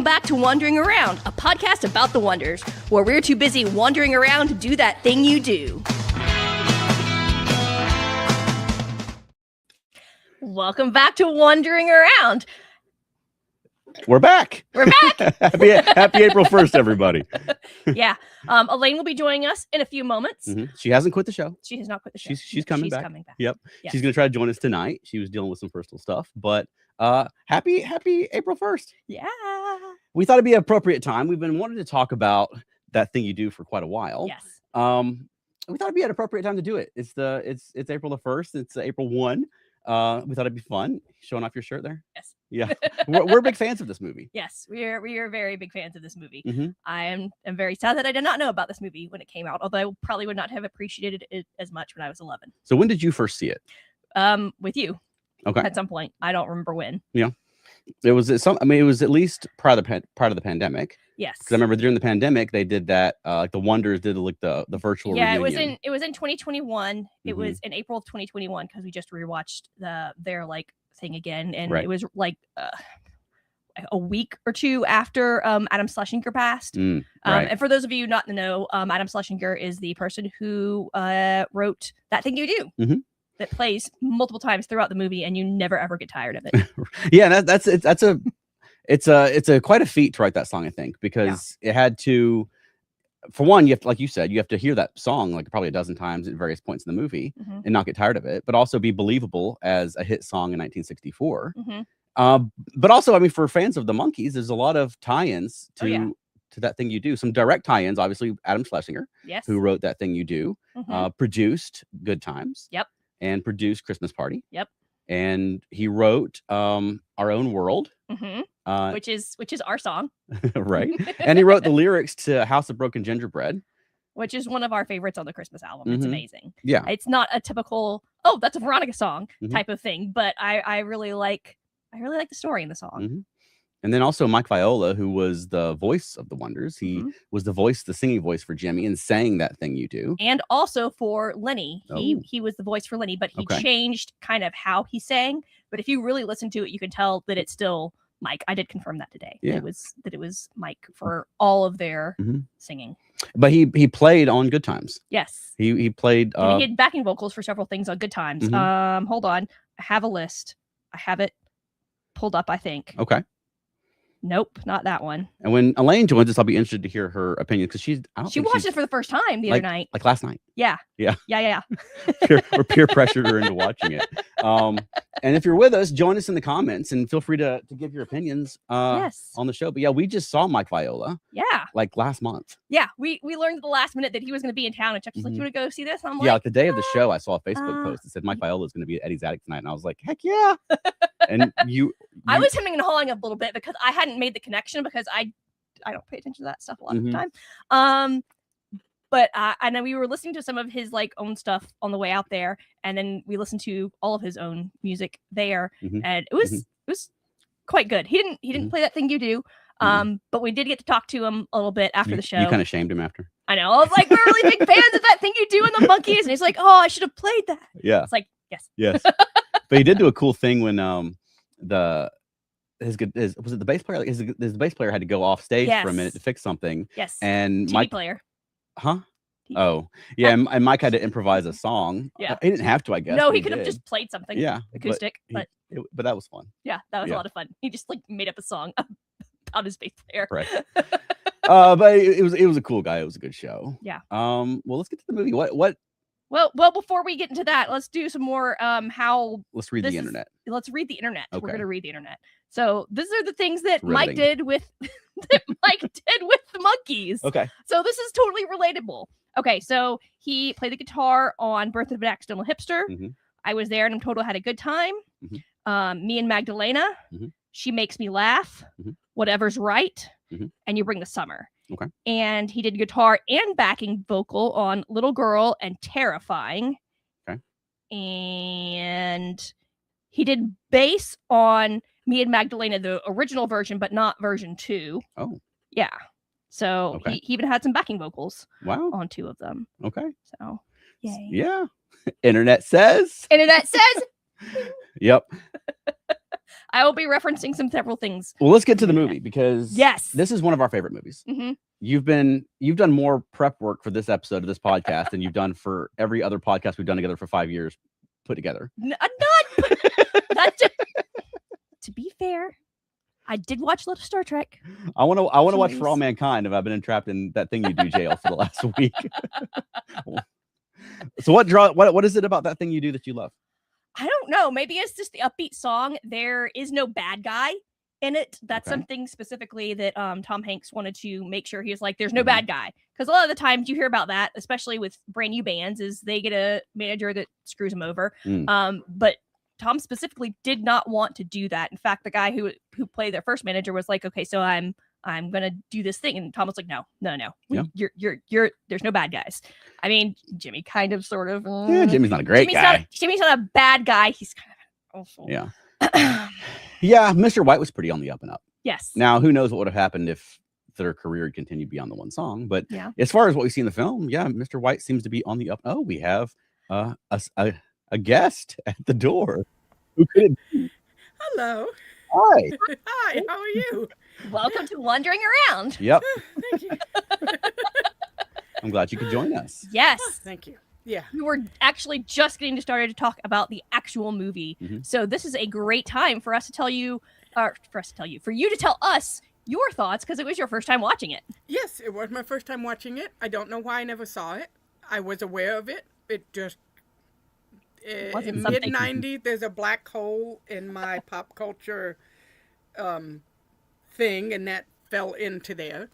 Welcome back to Wandering Around, a podcast about the wonders, where we're too busy wandering around to do that thing you do. Welcome back to Wandering Around. We're back. We're back. happy April 1st, everybody. Yeah. Elaine will be joining us in a few moments. Mm-hmm. She hasn't quit the show. She has not quit the show. She's coming back. Yep. Yeah. She's going to try to join us tonight. She was dealing with some personal stuff, but happy April 1st. Yeah. We thought it'd be an appropriate time. We've been wanting to talk about that thing you do for quite a while. Yes. We thought it'd be an appropriate time to do it. It's April the 1st. It's April 1. We thought it'd be fun. Showing off your shirt there. Yes. Yeah. we're big fans of this movie. Yes, we are very big fans of this movie. Mm-hmm. I am very sad that I did not know about this movie when it came out, although I probably would not have appreciated it as much when I was 11. So when did you first see it? With you. Okay. At some point. I don't remember when. Yeah. It was at least prior to the pandemic. Yes. Because I remember during the pandemic they did that. Like the Wonders did like the virtual. Yeah, reunion. it was in 2021. Mm-hmm. It was in April of 2021 because we just rewatched their like thing again, and right. It was like a week or two after Adam Schlesinger passed. Right. And for those of you not to know, Adam Schlesinger is the person who wrote That Thing You Do. Mm-hmm. That plays multiple times throughout the movie, and you never ever get tired of it. Yeah, it's a quite a feat to write that song, I think, because it had to, for one, you have to, like you said, you have to hear that song like probably a dozen times at various points in the movie and not get tired of it, but also be believable as a hit song in 1964. But also, I mean, for fans of the Monkees, there's a lot of tie-ins to That Thing You Do. Some direct tie-ins, obviously, Adam Schlesinger, who wrote That Thing You Do, produced Good Times. Yep. And produced Christmas Party. Yep. And he wrote Our Own World. Which is our song. Right. And he wrote the lyrics to House of Broken Gingerbread. Which is one of our favorites on the Christmas album. It's amazing. Yeah. It's not a typical, oh, that's a Veronica song type of thing, but I really like the story in the song. And then also Mike Viola, who was the voice of the Wonders. He was the singing voice for Jimmy and sang That Thing You Do. And also for Lenny. He was the voice for Lenny, but he changed kind of how he sang. But if you really listen to it, you can tell that it's still Mike. I did confirm that today. Yeah. It was Mike for all of their singing. But he played on Good Times. Yes. He played and he had backing vocals for several things on Good Times. Hold on. I have a list. I have it pulled up, I think. Okay. Nope, not that one. And when Elaine joins us, I'll be interested to hear her opinion because she watched it for the first time the other night. Like last night. Yeah. Peer pressured her into watching it. And if you're with us, join us in the comments and feel free to give your opinions on the show. But yeah, we just saw Mike Viola. Yeah. Like last month. Yeah. We learned at the last minute that he was going to be in town, and Chuck was like, "You want to go see this?" And I'm like the day of the show, I saw a Facebook post that said Mike Viola is going to be at Eddie's Attic tonight. And I was like, heck yeah. And I was hemming and hawing a little bit because I hadn't made the connection because I don't pay attention to that stuff a lot of the time. But I know we were listening to some of his like own stuff on the way out there, and then we listened to all of his own music there, and it was quite good. He didn't play That Thing You Do, but we did get to talk to him a little bit after the show. You kind of shamed him after. I know. I was like, we're really big fans of That Thing You Do and the Monkees, and he's like, oh, I should have played that. Yeah. It's like, yes. But he did do a cool thing when the bass player? His bass player had to go off stage for a minute to fix something. Yes. And TV Mike player. Huh? Oh, yeah. And Mike had to improvise a song. Yeah. He didn't have to, I guess. No, he could have just played something. Yeah. Acoustic. But that was fun. Yeah, that was a lot of fun. He just like made up a song about his bass player. Right. But it was a cool guy. It was a good show. Yeah. Well, let's get to the movie. What? Well, before we get into that, let's do some more let's read the internet. Let's read the internet. Okay. We're going to read the internet. So these are the things that Riveting. Mike did with the Monkees. Okay. So this is totally relatable. Okay, so he played the guitar on Birth of an Accidental Hipster. I was there and I'm told I had a good time. Me and Magdalena. She Makes Me Laugh. Whatever's Right. And You Bring the Summer. Okay. And he did guitar and backing vocal on Little Girl and Terrifying. Okay. And he did bass on Me and Magdalena, the original version, but not version 2. Oh. Yeah. So he even had some backing vocals. Wow. On 2 of them. Okay. So, yay. Yeah. Internet says. Internet says. Yep. I will be referencing several things. Well, let's get to the movie because Yes. this is one of our favorite movies. Mhm. You've done more prep work for this episode of this podcast than you've done for every other podcast we've done together for 5 years put together. To be fair, I did watch a lot of Star Trek. I want to watch For All Jeez. Mankind if I've been entrapped in that thing you do jail for the last week. So what is it about that thing you do that you love? I don't know. Maybe it's just the upbeat song. There is no bad guy in it. That's Okay. something specifically that Tom Hanks wanted to make sure he was like, there's no Mhm. bad guy. Because a lot of the times you hear about that, especially with brand new bands, is they get a manager that screws them over. But Tom specifically did not want to do that. In fact, the guy who played their first manager was like, okay, so I'm gonna do this thing, and Tom was like, no. Yeah. You're there's no bad guys. I mean, Jimmy kind of sort of Yeah, Jimmy's not a great guy. Jimmy's not a bad guy. He's kind of awful. Yeah. Yeah, Mr. White was pretty on the up and up. Yes. Now, who knows what would have happened if their career had continued beyond the one song? But Yeah. as far as what we see in the film, yeah, Mr. White seems to be on the up. Oh, we have a guest at the door. Who could it be? Hello. Hi. Hi, how are you? Welcome to Wandering Around. Yep. Thank you. I'm glad you could join us. Yes. Thank you. Yeah. We were actually just getting started to talk about the actual movie. Mhm. So this is a great time for us to tell you, for you to tell us your thoughts because it was your first time watching it. Yes, it was my first time watching it. I don't know why I never saw it. I was aware of it. It just Wasn't in something- mid '90s. There's a black hole in my pop culture thing, and that fell into there.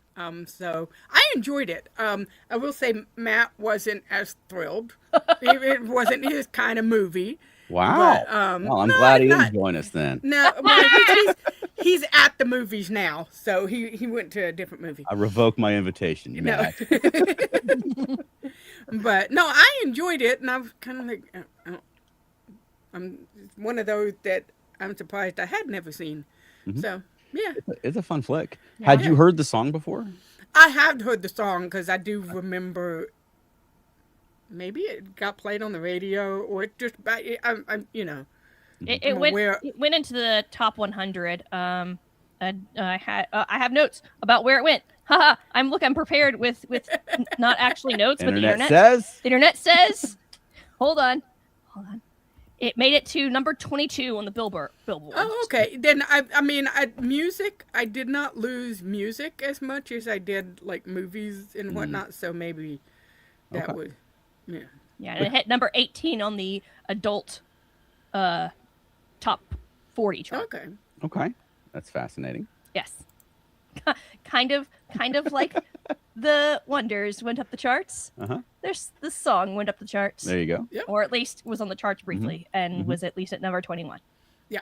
So I enjoyed it. I will say Matt wasn't as thrilled. It wasn't his kind of movie. Wow. But, well, I'm no, glad he not- didn't join us then. No, well, he's at the movies now, so he went to a different movie. I revoke my invitation, No. Matt. But no, I enjoyed it, and I'm kind of like, I'm one of those that I'm surprised I had never seen. Mhm. So yeah, It's a fun flick. Yeah. Had you heard the song before? I have heard the song because I do remember. Maybe it got played on the radio, or it just, I'm It I'm went aware- it went into the top 100. I have notes about where it went. Haha, I'm prepared with not actually notes, but the Internet internet says. The internet says, hold on. It made it to number 22 on the Billboard. Oh, okay. Then I mean, music. I did not lose music as much as I did like movies and whatnot. So maybe that Okay. would, yeah. Yeah, and it hit number 18 on the adult top 40 chart. Okay. Okay. That's fascinating. Yes. kind of like the Wonders went up the charts. Uh-huh. The song went up the charts. There you go. Or at least was on the charts briefly and Mhm. was at least at number 21. Yeah.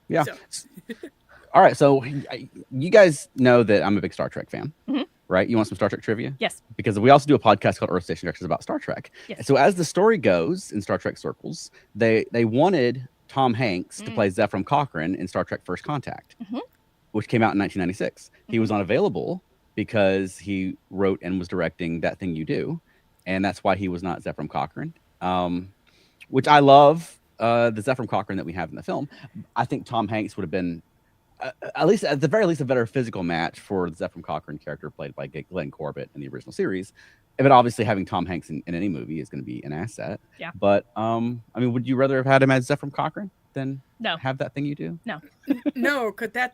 Yeah. So- All right. So you guys know that I'm a big Star Trek fan, Mhm. right? You want some Star Trek trivia? Yes. Because we also do a podcast called Earth Station Directors about Star Trek. Yes. So as the story goes in Star Trek circles, they wanted Tom Hanks to play Zefram Cochrane in Star Trek First Contact, Mhm. which came out in 1996. He was unavailable because he wrote and was directing That Thing You Do, and that's why he was not Zefram Cochrane. Which I love the Zefram Cochrane that we have in the film. I think Tom Hanks would have been at the very least a better physical match for the Zefram Cochrane character played by Glenn Corbett in the original series. But obviously having Tom Hanks in any movie is going to be an asset. Yeah. But I mean, would you rather have had him as Zefram Cochrane than No. have That Thing You Do? No, because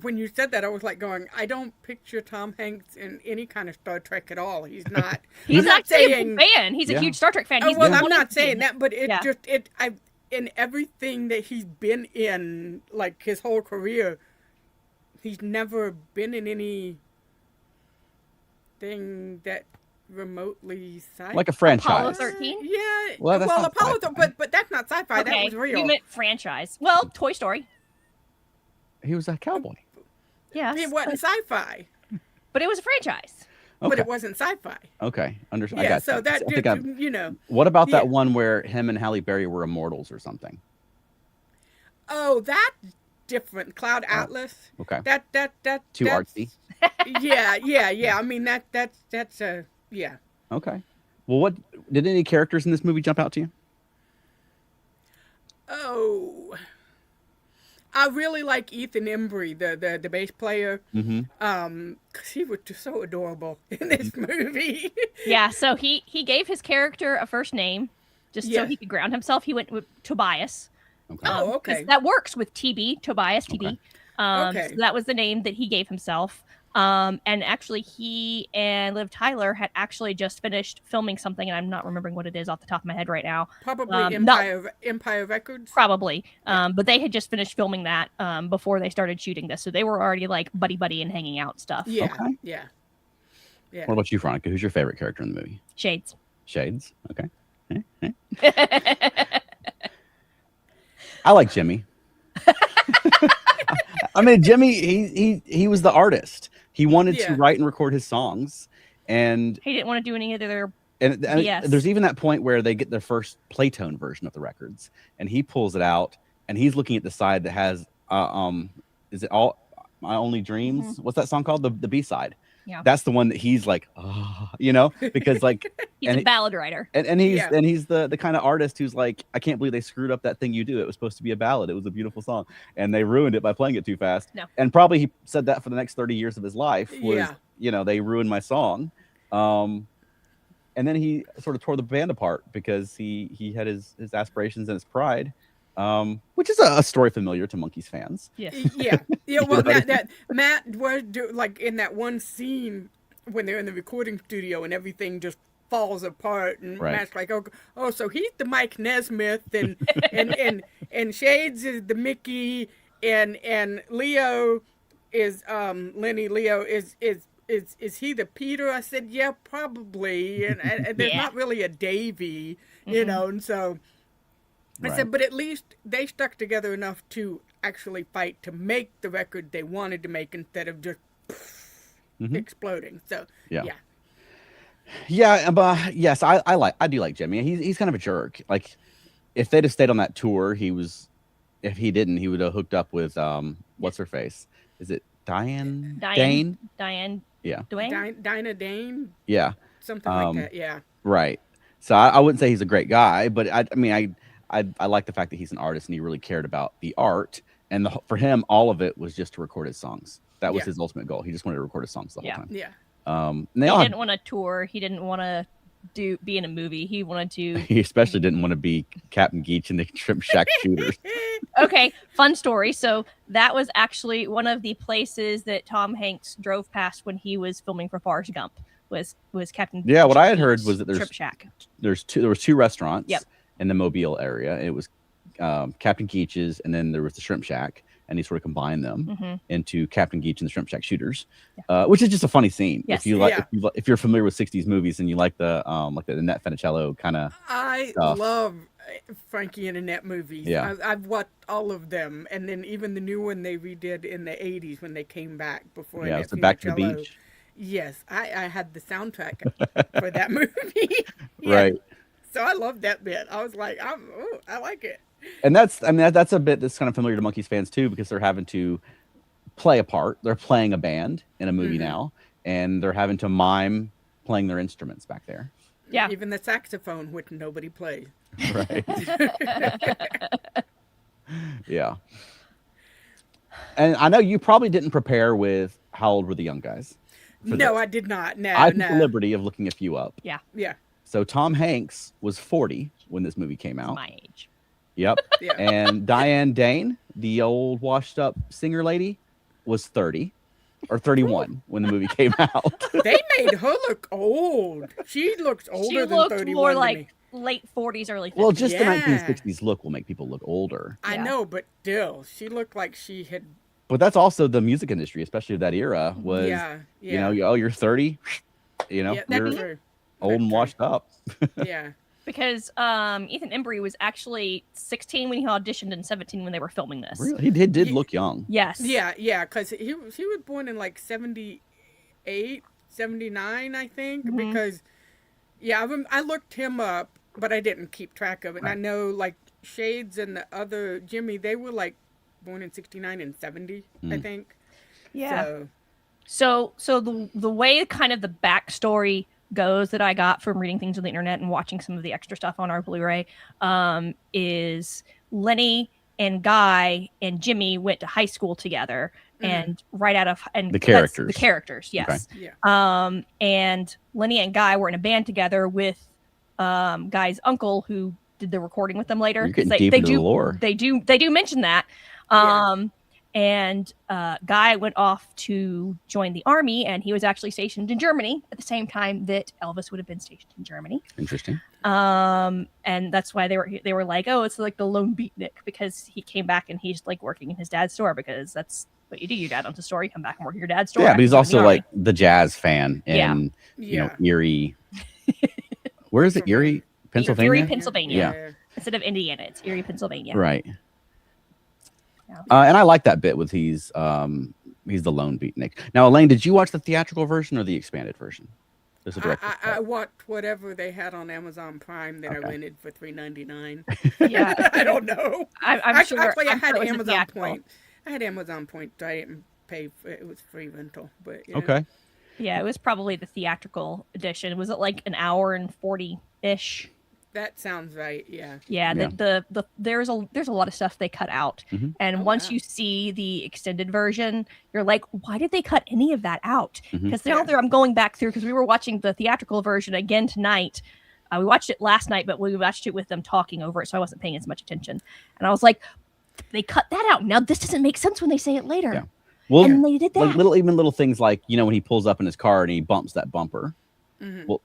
when you said that, I was like going, I don't picture Tom Hanks in any kind of Star Trek at all. He's not. He's I'm not actually a saying. big fan. He's Yeah. a huge Star Trek fan. Oh, He's well, been I'm wanting not to be saying in that, but it Yeah. just in everything that he's been in, like his whole career, he's never been in anything that remotely sci-fi. Like a franchise. Apollo 13? Yeah. Well, that's not Apollo, sci-fi. but that's not sci-fi. That was real. You meant franchise. Well, Toy Story. He was a cowboy. Yes. It wasn't sci-fi, But it was a franchise. Okay. but it wasn't sci-fi. Okay. Understood. I Yeah. got So you. that I think just, what about that yeah. one where him and Halle Berry were immortals or something? Oh, that's different. Cloud Atlas. Okay. That Too that's- artsy. Yeah. I mean that's yeah. Okay. Well, what did any characters in this movie jump out to you? Oh, I really like Ethan Embry, the bass player. Mm-hmm. 'Cause he was just so adorable in this movie. Yeah, so he gave his character a first name just so Yes. he could ground himself. He went with Tobias. Okay. Oh, 'Cause okay. that works with TB, Tobias TB. Okay. Okay. So that was the name that he gave himself. And actually, he and Liv Tyler had actually just finished filming something, and I'm not remembering what it is off the top of my head right now. Probably not- Empire Records. Probably, but they had just finished filming that before they started shooting this, so they were already like buddy and hanging out stuff. Yeah, Okay. yeah. What about you, Veronica? Who's your favorite character in the movie? Shades. Shades. Okay. I like Jimmy. I mean, Jimmy, he was the artist. He wanted to Yeah. write and record his songs, and He didn't want to do any of their. and BS. there's even that point where they get their first Playtone version of the records, and he pulls it out, and he's looking at the side that has is it all My Only Dreams? What's that song called? The B side. Yeah. That's the one that he's like, oh, you know, because like He's And a ballad writer. and he's Yeah. and he's the kind of artist who's like, I can't believe they screwed up that thing you do. It was supposed to be a ballad. It was a beautiful song, and they ruined it by playing it too fast. No. And probably he said that for the next 30 years of his life was, Yeah. you know, they ruined my song. And then he sort of tore the band apart because he had his aspirations and his pride, which is a story familiar to Monkees fans. Yes. Yeah, yeah. Well, know? that Matt was like in that one scene when they're in the recording studio and everything just falls apart, and Right. Matt's like, oh, so he's the Mike Nesmith, and and Shades is the Mickey, and Leo is Lenny. Leo is he the Peter? I said, yeah, probably, and there's Yeah. not really a Davy, you know, and so. I Right. said, but at least they stuck together enough to actually fight to make the record they wanted to make instead of just exploding. So, Yeah. yeah. Yeah, but yes, I do like Jimmy. He's kind of a jerk. Like, if they'd have stayed on that tour, if he didn't, he would have hooked up with what's her face? Is it Diane? Dane? Diane. Yeah. Dwayne. Dinah Dane, Yeah. something like that. Yeah. Right. So I wouldn't say he's a great guy, but I mean I like the fact that he's an artist and he really cared about the art, and for him all of it was just to record his songs. That was Yeah. his ultimate goal. He just wanted to record his songs the whole Yeah. time. Yeah. And they He all didn't want to tour. He didn't want to be in a movie. He wanted to. he especially didn't want to be Captain Geach in the Shrimp Shack Shooters. Okay, fun story. So that was actually one of the places that Tom Hanks drove past when he was filming for Forrest Gump. Was Captain? Yeah, what I had Geach's heard was that Shrimp Shack. there was two restaurants Yep. in the Mobile area. It was Captain Geach's, and then there was the Shrimp Shack, and he sort of combined them Mm-hmm. into Captain Geach and the Shrimp Shack Shooters, which is just a funny scene. Yes. If you like, Yeah. if you're familiar with '60s movies and you like the Annette Funicello kind of, I Stuff. love Frankie and Annette movies. Yeah. I've watched all of them, and then even the new one they redid in the '80s when they came back before. yeah, Annette so Back to the Funicello. Beach, Yes, I had the soundtrack for that movie. Yeah. right? So I love that bit. I was like, I like it. And that's a bit that's kind of familiar to Monkees fans too, because they're having to play a part. They're playing a band in a movie Mhm. now, and they're having to mime playing their instruments back there. Yeah. Even the saxophone, which nobody plays. Right. Yeah. And I know you probably didn't prepare with how old were the young guys. for No, this. I did not. No, I took no. the liberty of looking a few up. Yeah, So Tom Hanks was 40 when this movie came out. My age. Yep. yeah. And Diane Dane, the old washed up singer lady, was 30 or 31 when the movie came out. They made her look old. She looks older She than looked 31 more to like me. late 40s, early 50s. Well, just Yeah. the 1960s look will make people look older. I Yeah. know, but still, she looked like she had. But that's also the music industry, especially of that era, was, Yeah, yeah. you know, oh, you're 30, you know, yeah, you're that's true. old and That's washed up. true. Yeah. because Ethan Embry was actually 16 when he auditioned and 17 when they were filming this. Really? He did Ye- look young. Yes. Yeah, yeah, because he was born in like 78, 79, I think. Mhm. Because, yeah, I looked him up, but I didn't keep track of it. And I Right. know like Shades and the other Jimmy, they were like born in 69 and 70, I Mm. think. Yeah. So, So the way kind of the backstory goes that I got from reading things on the internet and watching some of the extra stuff on our Blu-ray is Lenny and Guy and Jimmy went to high school together, and right out of and The that's characters. the characters, yes. Yeah. And Lenny and Guy were in a band together with Guy's uncle, who did the recording with them later. You're getting They deep into do the lore. they do mention that. And Guy went off to join the army, and he was actually stationed in Germany at the same time that Elvis would have been stationed in Germany. Interesting. And that's why they were like, oh, it's like the lone beatnik, because he came back and he's like working in his dad's store, because that's what you do. Your dad owns a store, you come back and work at your dad's store. Yeah, but he's after joining also the like the jazz fan in Yeah. Erie. Where is it? Erie, Pennsylvania. Erie, Pennsylvania. Yeah. Instead of Indiana, it's Erie, Pennsylvania. Right. Yeah. And I like that bit with he's the lone beatnik. Now, Elaine, did you watch the theatrical version or the expanded version? There's a director's I cut. watched whatever they had on Amazon Prime that I rented for $3.99. Yeah. I don't know. I'm sure. Actually, I I'm had sure it was a Amazon theatrical. Point. I had Amazon Point. So I didn't pay for it. It was free rental. But Okay. Yeah, it was probably the theatrical edition. Was it like an hour and 40-ish? that sounds right. Yeah. Yeah, Yeah. there's a lot of stuff they cut out. Mhm. And Oh, once wow. you see the extended version, you're like, why did they cut any of that out? Mhm. Because now Yeah. there I'm going back through, because we were watching the theatrical version again tonight. We watched it last night, but we watched it with them talking over it, so I wasn't paying as much attention. And I was like, they cut that out. Now this doesn't make sense when they say it later. Yeah. Well, And they did that. like little things like, when he pulls up in his car and he bumps that bumper. Mhm. Well,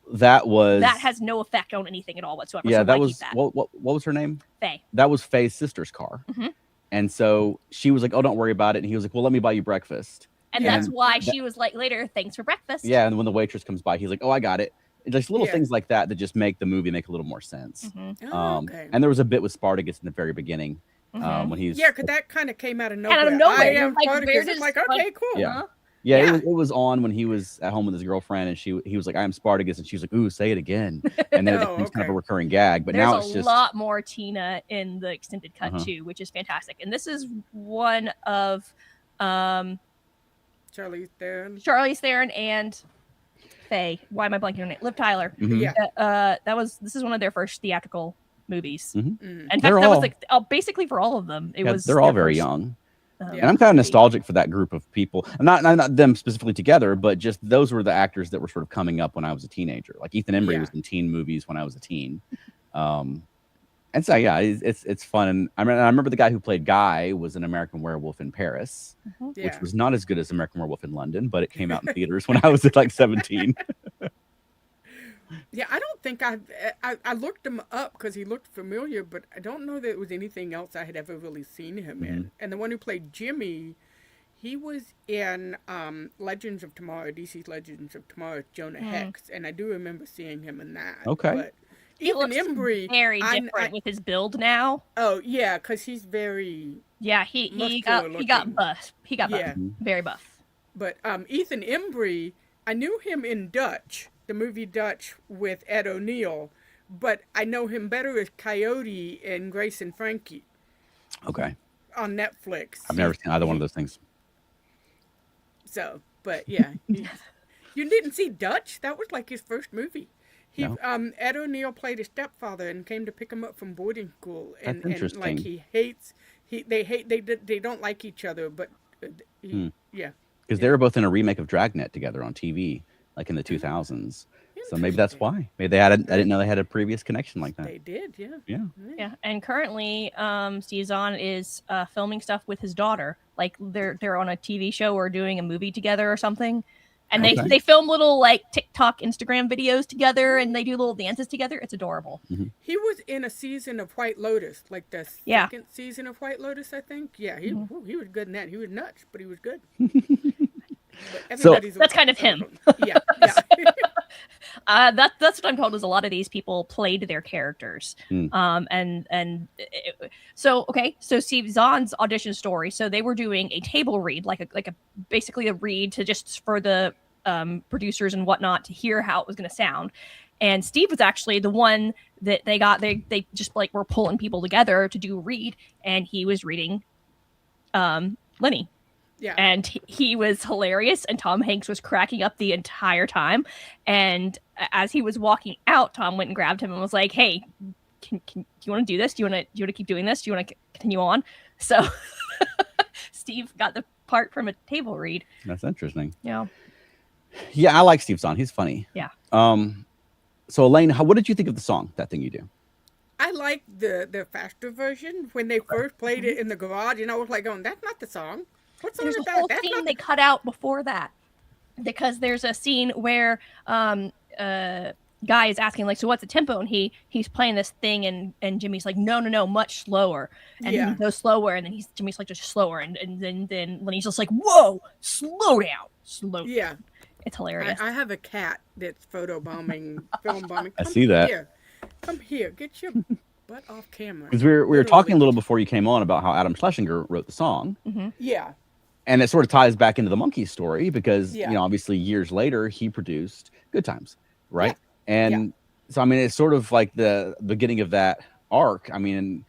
that has no effect on anything at all whatsoever. yeah, so that why was keep that? what was her name? Faye. That was Faye's sister's car. Mhm. And so she was like, "Oh, don't worry about it." And he was like, "Well, let me buy you breakfast." And Yeah. that's why that- she was like later, thanks for breakfast. Yeah, and when the waitress comes by, he's like, "Oh, I got it." And just little Yeah. things like that just make the movie make a little more sense. Mhm. Oh, okay. And there was a bit with Spartacus in the very beginning Mhm. when he's Yeah, because that kind of came out of nowhere. Out of nowhere. I You're am like, Spartacus. where It's does like, Spart- okay, cool. Yeah. Huh? Yeah, Yeah. It was on when he was at home with his girlfriend, and he was like, "I am Spartacus," and she was like, "Ooh, say it again." And then it Oh, becomes kind of a okay. recurring gag. But There's now a it's just lot more Tina in the extended cut Uh-huh. too, which is fantastic. And this is one of Charlize Theron. Charlize Theron and Faye. Why am I blanking on it? Liv Tyler. Mhm. Yeah. This is one of their first theatrical movies. Mhm. Mhm. In fact, They're that was all- like basically for all of them. It Yeah, was they're all their very first, young. Yeah. And I'm kind of nostalgic for that group of people. Not them specifically together, but just those were the actors that were sort of coming up when I was a teenager. Like Ethan Embry Yeah. was in teen movies when I was a teen. And so yeah, it's fun. And I remember the guy who played Guy was an American Werewolf in Paris, Yeah. which was not as good as American Werewolf in London, but it came out in theaters when I was like 17. Yeah, I don't think I looked him up because he looked familiar, but I don't know that it was anything else I had ever really seen him in. And the one who played Jimmy, he was in Legends of Tomorrow, DC's Legends of Tomorrow, Jonah Hex, and I do remember seeing him in that. Okay. But He Ethan looks Embry, very I- different I- with his build now. oh yeah, because he's very. Yeah, he Muscular got looking. buff. He got buff. Yeah. Very buff. But Ethan Embry, I knew him in Dutch, the movie Dutch with Ed O'Neill, but I know him better as Coyote in Grace and Frankie Okay. on Netflix. I've never seen either one of those things. So, but yeah, you didn't see Dutch? That was like his first movie. He No. Ed O'Neill played his stepfather and came to pick him up from boarding school, and That's and like interesting. they don't like each other, but yeah. Because they were both in a remake of Dragnet together on TV, like in the 2000s. So maybe that's why. Maybe they had. I didn't know they had a previous connection like that. They did, yeah. Yeah. Yeah, and currently, Steve Zahn is filming stuff with his daughter. Like they're on a TV show or doing a movie together or something, and Okay. they film little like TikTok, Instagram videos together, and they do little dances together. It's adorable. He was in a season of White Lotus, like the Yeah. second season of White Lotus, I think. Yeah, he was good in that. He was nuts, but he was good. But So- everybody's That's kind of him. Yeah, yeah. That's what I'm told, is a lot of these people played their characters. So Steve Zahn's audition story. So they were doing a table read, like a basically a read to just for the producers and whatnot to hear how it was going to sound. And Steve was actually the one that they got. They just like were pulling people together to do a read, and he was reading Lenny. Yeah. And he was hilarious, and Tom Hanks was cracking up the entire time. And as he was walking out, Tom went and grabbed him and was like, "Hey, do you want to do this? Do you want to keep doing this? Do you want to continue on? So Steve got the part from a table read. That's interesting. Yeah. Yeah, I like Steve Zahn. He's funny. Yeah. So Elaine, what did you think of the song, That Thing You Do? I like the faster version when they first played it in the garage, and I was like, "Going, that's not the song. What song There's is a whole that? That's scene not they cut out before that because there's a scene where Guy is asking like, so what's the tempo? And he's playing this thing, and Jimmy's like, no, much slower. And Yeah. he goes slower, and then Jimmy's like, just slower, and then Lenny's just like, whoa, slow down. Yeah. It's hilarious. I have a cat that's film bombing. I see that. Here. Come here, get your butt off camera. Because we were talking a little before you came on about how Adam Schlesinger wrote the song. Yeah. And it sort of ties back into the Monkees story because, Yeah. you know, obviously years later, he produced Good Times, right? Yeah. And so, I mean, it's sort of like the beginning of that arc. I mean,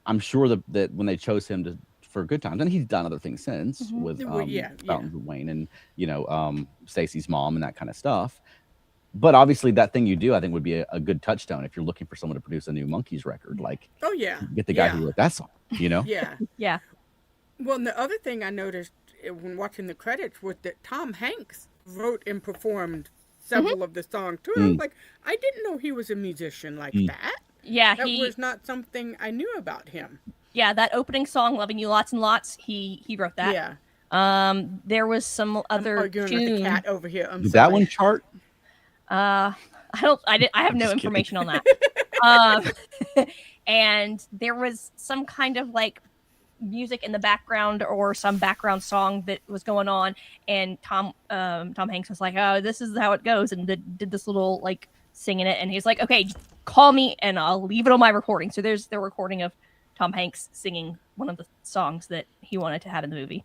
I'm sure that when they chose him for Good Times, and he's done other things since with Fountains of Wayne and, you know, Stacey's Mom and that kind of stuff. But obviously, That Thing You Do, I think, would be a good touchstone if you're looking for someone to produce a new Monkees record. Like, Oh yeah. get the guy who wrote that song, you know? Yeah. Yeah. Well, and the other thing I noticed when watching the credits was that Tom Hanks wrote and performed several of the songs too. I was like, I didn't know he was a musician like that. Yeah, That was not something I knew about him. Yeah, that opening song, "Loving You Lots and Lots," he wrote that. Yeah. There was some other I'm arguing with the cat over here. Did that one chart? I have no information on that. And there was some kind of like music in the background or some background song that was going on, and Tom Hanks was like, "Oh, this is how it goes," and did this little like singing it, and he's like, "Okay, call me and I'll leave it on my recording." So there's the recording of Tom Hanks singing one of the songs that he wanted to have in the movie.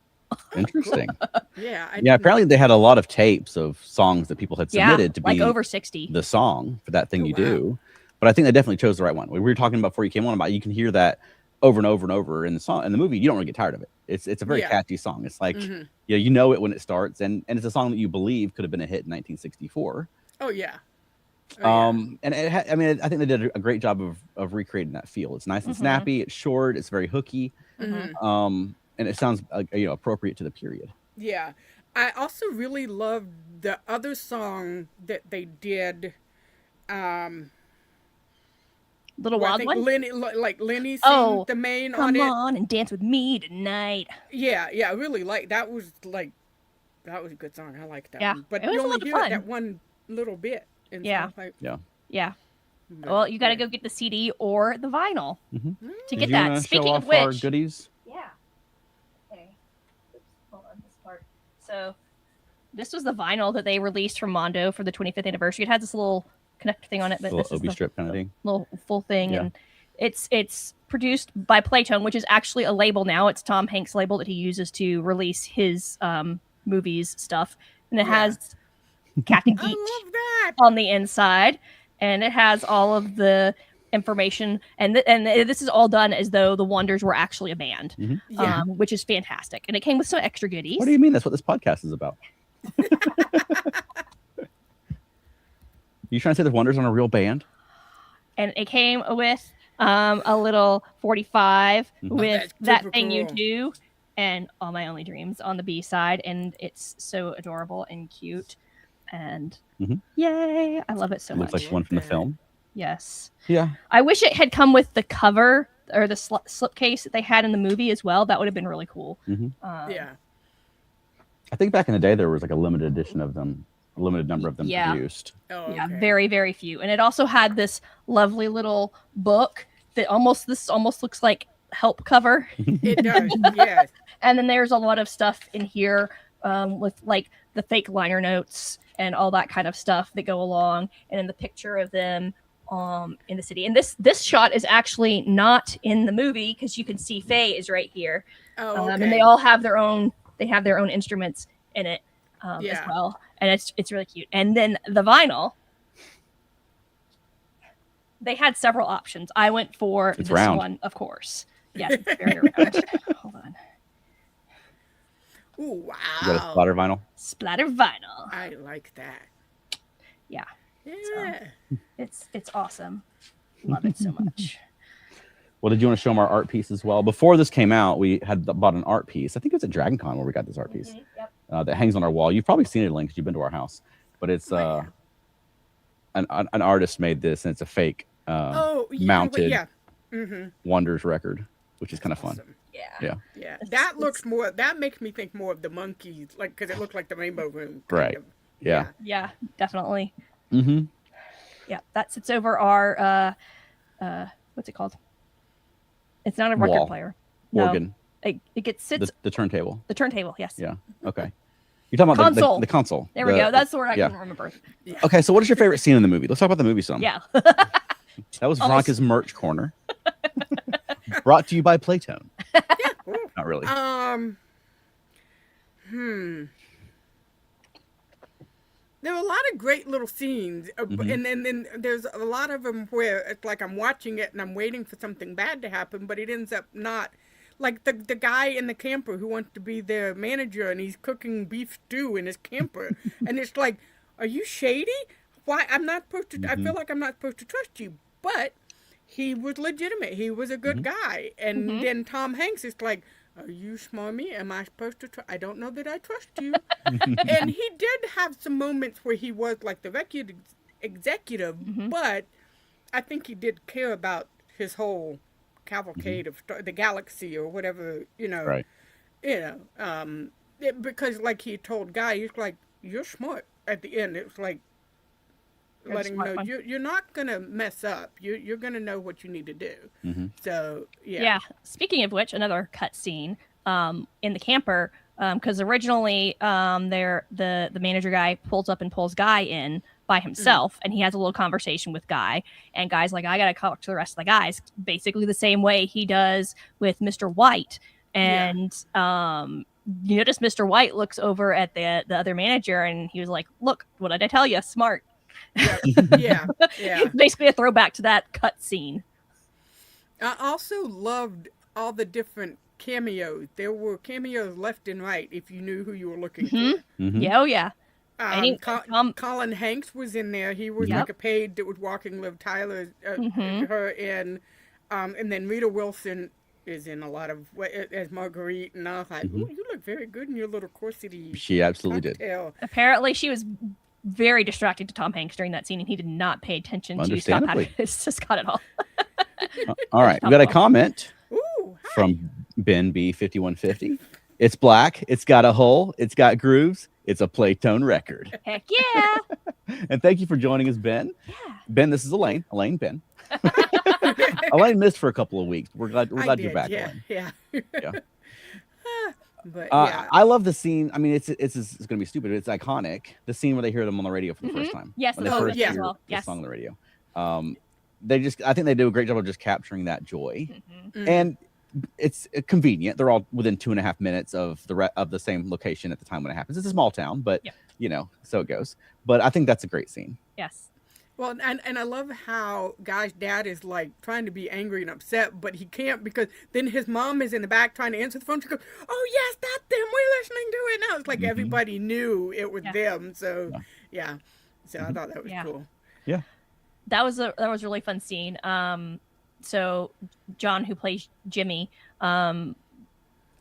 Interesting. Yeah. Apparently they had a lot of tapes of songs that people had submitted to be like over 60. the song for That Thing Oh, You wow. Do. But I think they definitely chose the right one. We were talking about before you came on about you can hear that over and over and over in the song in the movie. You don't really get tired of it. It's a very catchy song. It's like you know it when it starts, and it's a song that you believe could have been a hit in 1964. Oh yeah. And I think they did a great job of recreating that feel. It's nice and snappy. It's short. It's very hooky. And it sounds appropriate to the period. Yeah. I also really loved the other song that they did. Little I Wild think One. Lenny sang the main on Come it. on and dance with me tonight. Yeah, I really like that was a good song. I like that Yeah, one. But it was you a only lot of hear fun. that one little bit. And Yeah. stuff like, Yeah. but, Well, you got to yeah. go get the CD or the vinyl to Did get you that. wanna Speaking show of off our which, goodies? yeah. Okay. Oops, hold on this part. So, this was the vinyl that they released from Mondo for the 25th anniversary. It has this little connect thing on it, but Little this is Obi the strip kind of thing. little full thing, Yeah. and it's produced by Playtone, which is actually a label now. It's Tom Hanks' label that he uses to release his movies stuff, and it has Captain I Geek love that. on the inside, and it has all of the information, and this is all done as though the Wonders were actually a band, Yeah. which is fantastic, and it came with some extra goodies. What do you mean? That's what this podcast is about. You trying to say the Wonders on a real band? And it came with a little 45 with That's That super Thing You cool. Do and All My Only Dreams on the B side, and it's so adorable and cute, and yay, I love it so Looks much. like one from the that. film. Yes, Yeah. I wish it had come with the cover or the slipcase that they had in the movie as well. That would have been really cool. Yeah. I think back in the day there was like a limited edition of them, a limited number of them produced. Oh, Yeah, okay. very, very few. And it also had this lovely little book that almost looks like help cover. It does. Yes. And then there's a lot of stuff in here with like the fake liner notes and all that kind of stuff that go along, and then the picture of them in the city. And this shot is actually not in the movie because you can see Faye is right here. Oh, okay. And they all have their own instruments in it as Yeah. well, and it's really cute. And then the vinyl, they had several options. I went for It's this round. one, of course. Yes, it's very round. Hold on. Ooh, You got a wow. splatter vinyl? Splatter vinyl. I like that. Yeah. Yeah. It's awesome. Love it so much. Well, did you want to show them our art piece as well? Before this came out, we had bought an art piece. I think it was at Dragon Con where we got this art piece. Yep. That hangs on our wall. You've probably seen it, Link, because you've been to our house. But it's an artist made this, and it's a fake mounted Wonders record, which is kind of fun. Awesome. Yeah. Yeah, that looks more. That makes me think more of the monkeys, like because it looked like the Rainbow Room. Right. Yeah. Yeah, definitely. Mm-hmm. Yeah, that sits over our what's it called? It's not a record Wall. player. Organ. No, it sits The turntable. the turntable. Yes. Yeah. Okay. You're talking about Console. the console. There we go. That's the word I yeah. couldn't remember. Okay, so what is your favorite scene in the movie? Let's talk about the movie some. Yeah. That was Veronica's merch corner. Brought to you by Playtone. Not really. There were a lot of great little scenes, and then there's a lot of them where it's like I'm watching it and I'm waiting for something bad to happen, but it ends up not. Like the guy in the camper who wants to be their manager, and he's cooking beef stew in his camper, and it's like, are you shady? Why I'm not supposed to? I feel like I'm not supposed to trust you, but he was legitimate. He was a good guy, and then Tom Hanks is like, are you smarmy? Am I supposed to I don't know that I trust you. And he did have some moments where he was like the executive, but I think he did care about his whole cavalcade of the galaxy or whatever, Right. Because like he told Guy, he's like, you're smart at the end. It's like You're letting him know one. you're not gonna mess up. You're gonna know what you need to do. So Yeah. Speaking of which, another cut scene in the camper, because originally the manager guy pulls up and pulls Guy in by himself, and he has a little conversation with Guy, and Guy's like, I gotta talk to the rest of the guys, basically the same way he does with Mr. White. And you notice Mr. White looks over at the other manager, and he was like, look, what did I tell you? Smart. yeah. It's basically a throwback to that cut scene. I also loved all the different cameos. There were cameos left and right if you knew who you were looking for. Yeah, oh yeah. Colin Hanks was in there. He was like a paid that was walking Liv Tyler, her in, and then Rita Wilson is in a lot of as Marguerite, and I was like, ooh, you look very good in your little corsety. She absolutely cocktail. did. Apparently, she was very distracted to Tom Hanks during that scene, and he did not pay attention to Scott at all. All right, we got a comment Ooh, hi. from Ben B5150. It's black. It's got a hole. It's got grooves. It's a Playtone record. Heck yeah! And thank you for joining us, Ben. Yeah. Ben, this is Elaine. Elaine, Ben. Elaine missed for a couple of weeks. We're glad you're back. Elaine. Yeah. Yeah. But yeah. I love the scene. I mean, it's going to be stupid, but it's iconic. The scene where they hear them on the radio for the first time. Yes, when they oh, first yes, hear well, the yes. song on the radio. I think they do a great job of just capturing that joy, Mm-hmm. and it's convenient. They're all within 2.5 minutes of the same location at the time when it happens. It's a small town, but so it goes. But I think that's a great scene. Yes. Well, and I love how Guy's dad is like trying to be angry and upset, but he can't because then his mom is in the back trying to answer the phone. She goes, "Oh yes, that's them. We're listening to it now." It's like everybody knew it was them. So yeah. So I thought that was cool. Yeah. That was a really fun scene. So John, who plays Jimmy,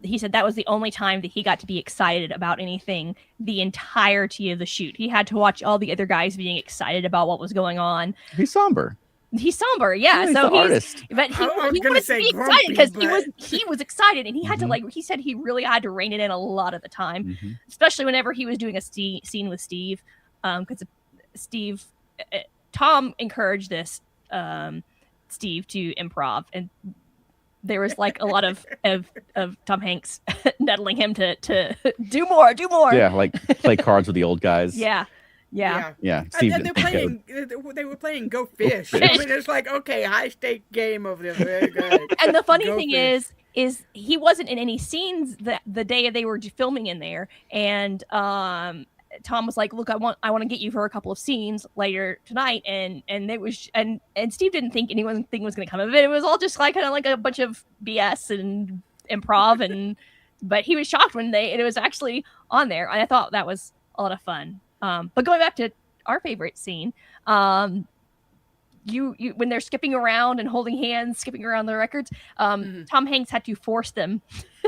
he said that was the only time that he got to be excited about anything the entirety of the shoot. He had to watch all the other guys being excited about what was going on. He's somber. He's somber, yeah. He's so the artist. But he I was gonna wanted to say be grumpy, excited because but- he was excited, and he had to he said he really had to rein it in a lot of the time, especially whenever he was doing a scene with Steve, because Steve, Tom encouraged this Steve to improv, and there was like a lot of Tom Hanks nettling him to do more. Yeah, like play cards with the old guys. Yeah. Steve And they were playing Go Fish. I mean, it's like, okay, high stake game over there. Very good. And the funny Go thing Fish. is he wasn't in any scenes that the day they were filming in there, and Tom was like, "Look, I want to get you for a couple of scenes later tonight," and it was and Steve didn't think anything was going to come of it. It was all just like kind of like a bunch of BS and improv, but he was shocked when it was actually on there, and I thought that was a lot of fun. But going back to our favorite scene, you when they're skipping around and holding hands, skipping around the records, Tom Hanks had to force them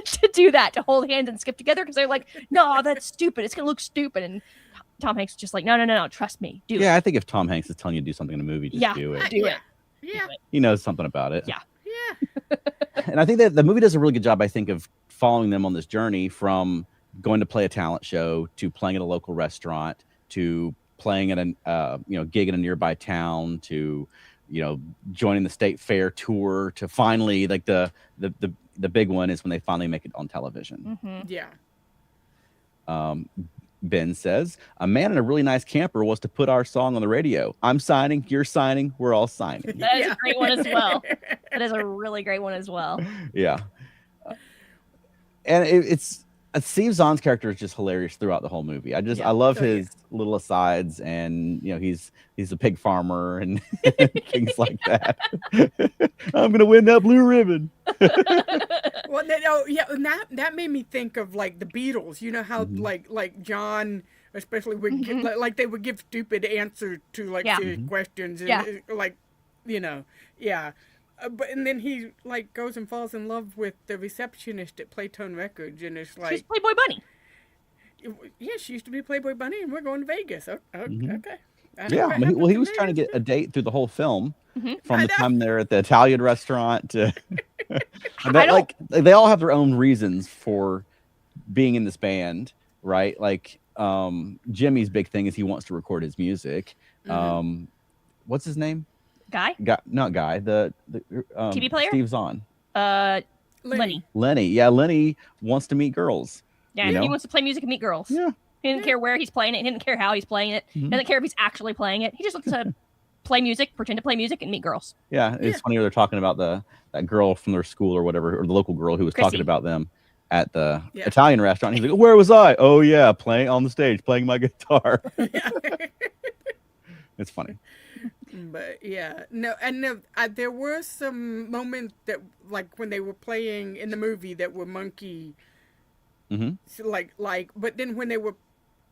to do that, to hold hands and skip together, because they're like, no, that's stupid. It's gonna look stupid. And Tom Hanks is just like, no, trust me, do it. Yeah, I think if Tom Hanks is telling you to do something in a movie, just do it. Do it. Yeah. He knows something about it. Yeah. Yeah. And I think that the movie does a really good job, I think, of following them on this journey from going to play a talent show to playing at a local restaurant to playing at a gig in a nearby town to joining the state fair tour to finally, like, the big one is when they finally make it on television. Yeah. Ben says, a man in a really nice camper was to put our song on the radio. I'm signing, you're signing, we're all signing. That is a great one as well. That is a really great one as well. Yeah. And it's Steve Zahn's character is just hilarious throughout the whole movie. I love his little asides, and he's a pig farmer and things like that. I'm gonna win that blue ribbon. Well, and that made me think of like the Beatles. You know how like John especially would give, like they would give stupid answers to like serious questions, and but and then he like goes and falls in love with the receptionist at Playtone Records, and it's like she's Playboy Bunny. Yeah, she used to be Playboy Bunny, and we're going to Vegas. Okay. Yeah, he was trying to get a date through the whole film, from the time they're at the Italian restaurant to. They all have their own reasons for being in this band, right? Like Jimmy's big thing is he wants to record his music. What's his name? Guy? Not Guy. The TV player? Steve Zahn. Lenny. Yeah, Lenny wants to meet girls. Yeah, he wants to play music and meet girls. Yeah. He didn't care where he's playing it. He didn't care how he's playing it. He doesn't care if he's actually playing it. He just wants to play music, pretend to play music, and meet girls. Yeah, it's funny they're talking about that girl from their school or whatever, or the local girl who was Chrissy. talking about them at the Italian restaurant. He's like, "Where was I? Oh yeah, playing on the stage, playing my guitar." It's funny. But there were some moments that, like when they were playing in the movie, that were monkey. So but then when they were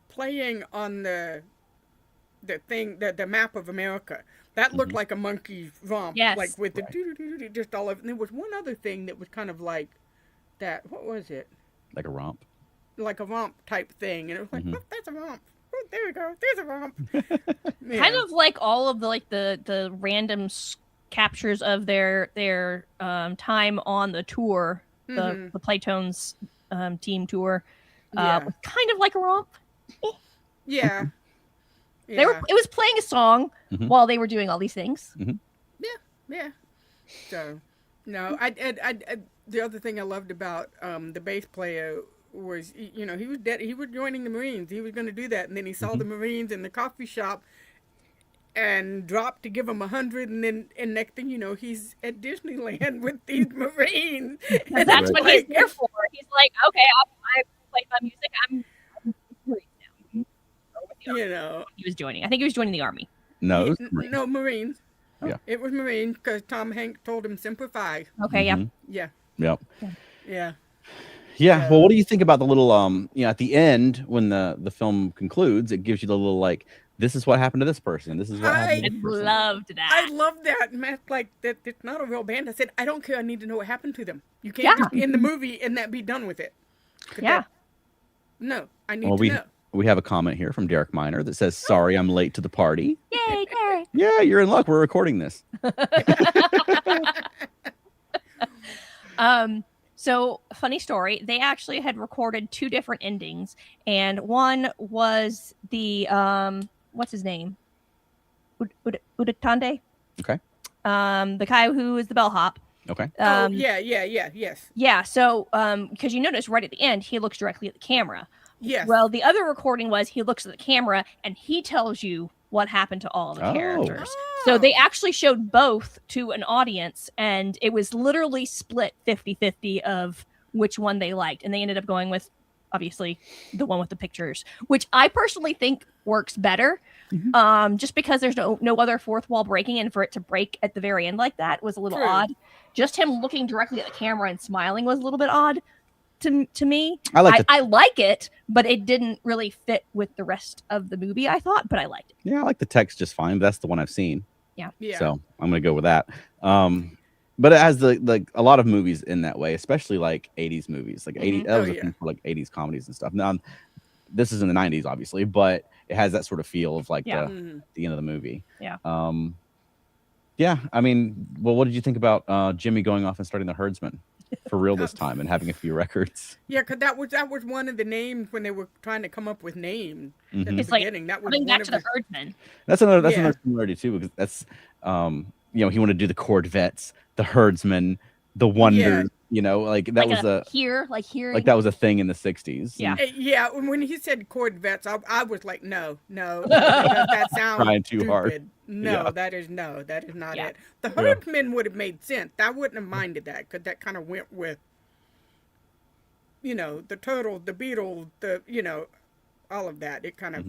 playing on the thing, the map of America, that looked like a monkey romp, like with the just all of. And there was one other thing that was kind of like that. What was it? Like a romp. Like a romp type thing, and it was like, oh, that's a romp. Oh, there we go. There's a romp. Kind of like all of the random captures of their time on the tour, the Playtones team tour, was kind of like a romp. Yeah. It was playing a song while they were doing all these things. Yeah. So, no, I the other thing I loved about the bass player was, he was dead. He was joining the Marines. He was going to do that, and then he saw the Marines in the coffee shop and dropped to give them 100, and next thing you know, he's at Disneyland with these Marines. And that's what he's there for. He's like, okay, I play my music. I'm now. He was joining. I think he was joining the Army. No, Marines. Yeah, it was Marines because Tom Hanks told him Semper Fi. Okay, Yeah. Well, what do you think about the little at the end when the film concludes, it gives you the little like, this is what happened to this person. This is what happened to this person. I loved that. I love that. Matt, like that. It's not a real band. I said, I don't care. I need to know what happened to them. You can't just end the movie and that be done with it. No, I need to know. We have a comment here from Derek Miner that says, "Sorry, I'm late to the party." Yay, Derek! Yeah, you're in luck. We're recording this. So, funny story. They actually had recorded 2 different endings, and one was the what's his name? Uditande. Okay. The guy who is the bellhop. Okay. Yes. Yeah. So, because you notice right at the end, he looks directly at the camera. Yes. Well, the other recording was he looks at the camera and he tells you what happened to all the characters. So they actually showed both to an audience, and it was literally split 50-50 of which one they liked. And they ended up going with, obviously, the one with the pictures, which I personally think works better. Just because there's no other fourth wall breaking, and for it to break at the very end like that was a little odd. Just him looking directly at the camera and smiling was a little bit odd to me. I like it, but it didn't really fit with the rest of the movie, I thought, but I liked it. Yeah, I like the text just fine. That's the one I've seen. Yeah. So I'm gonna go with that. But it has a lot of movies in that way, especially like 80s movies, like 80. That was a thing for like 80s comedies and stuff. Now this is in the 90s, obviously, but it has that sort of feel of like the end of the movie. Yeah. Yeah. I mean, well, what did you think about Jimmy going off and starting the Herdsman for real this time and having a few records? Yeah, because that was one of the names when they were trying to come up with names in the It's like beginning. That was coming one back of to the Herdsman. That's another similarity too, because that's he wanted to do the Corvettes, the Herdsman, the Wonders. Like that was that was a thing in the 60s. Yeah. Yeah, when he said Corvettes, I was like, no, that sounds trying too stupid. hard. No, that is not it. The Herdsman would have made sense. I wouldn't have minded that because that kind of went with, the Turtles, the Beatles, all of that. It kind of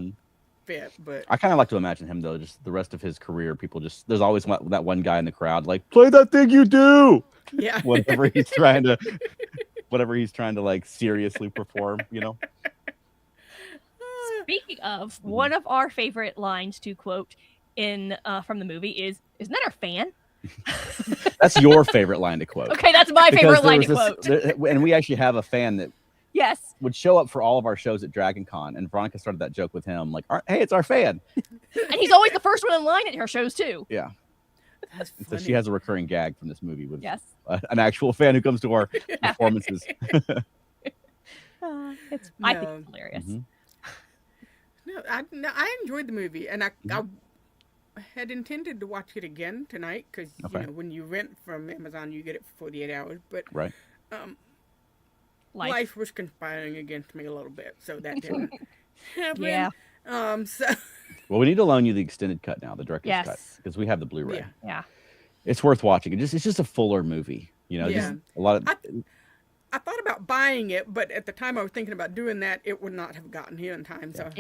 fit. But I kind of like to imagine him though. Just the rest of his career, people there's always that one guy in the crowd like, play that thing you do. Yeah. whatever he's trying to like seriously perform. Speaking of, one of our favorite lines to quote in from the movie is, "Isn't that our fan?" That's your favorite line to quote. Okay, that's my favorite line to quote. And we actually have a fan that would show up for all of our shows at Dragon Con, and Veronica started that joke with him, like, "Hey, it's our fan." And he's always the first one in line at her shows too. Yeah. That's so she has a recurring gag from this movie with an actual fan who comes to our performances. I think it's hilarious. No, I enjoyed the movie, and I had intended to watch it again tonight because when you rent from Amazon, you get it for 48 hours. But life was conspiring against me a little bit, so that didn't happen. Yeah. Well, we need to loan you the extended cut now, the director's cut, because we have the Blu-ray. Yeah. It's worth watching. It's just a fuller movie. Just a lot of. I thought about buying it, but at the time I was thinking about doing that, it would not have gotten here in time. So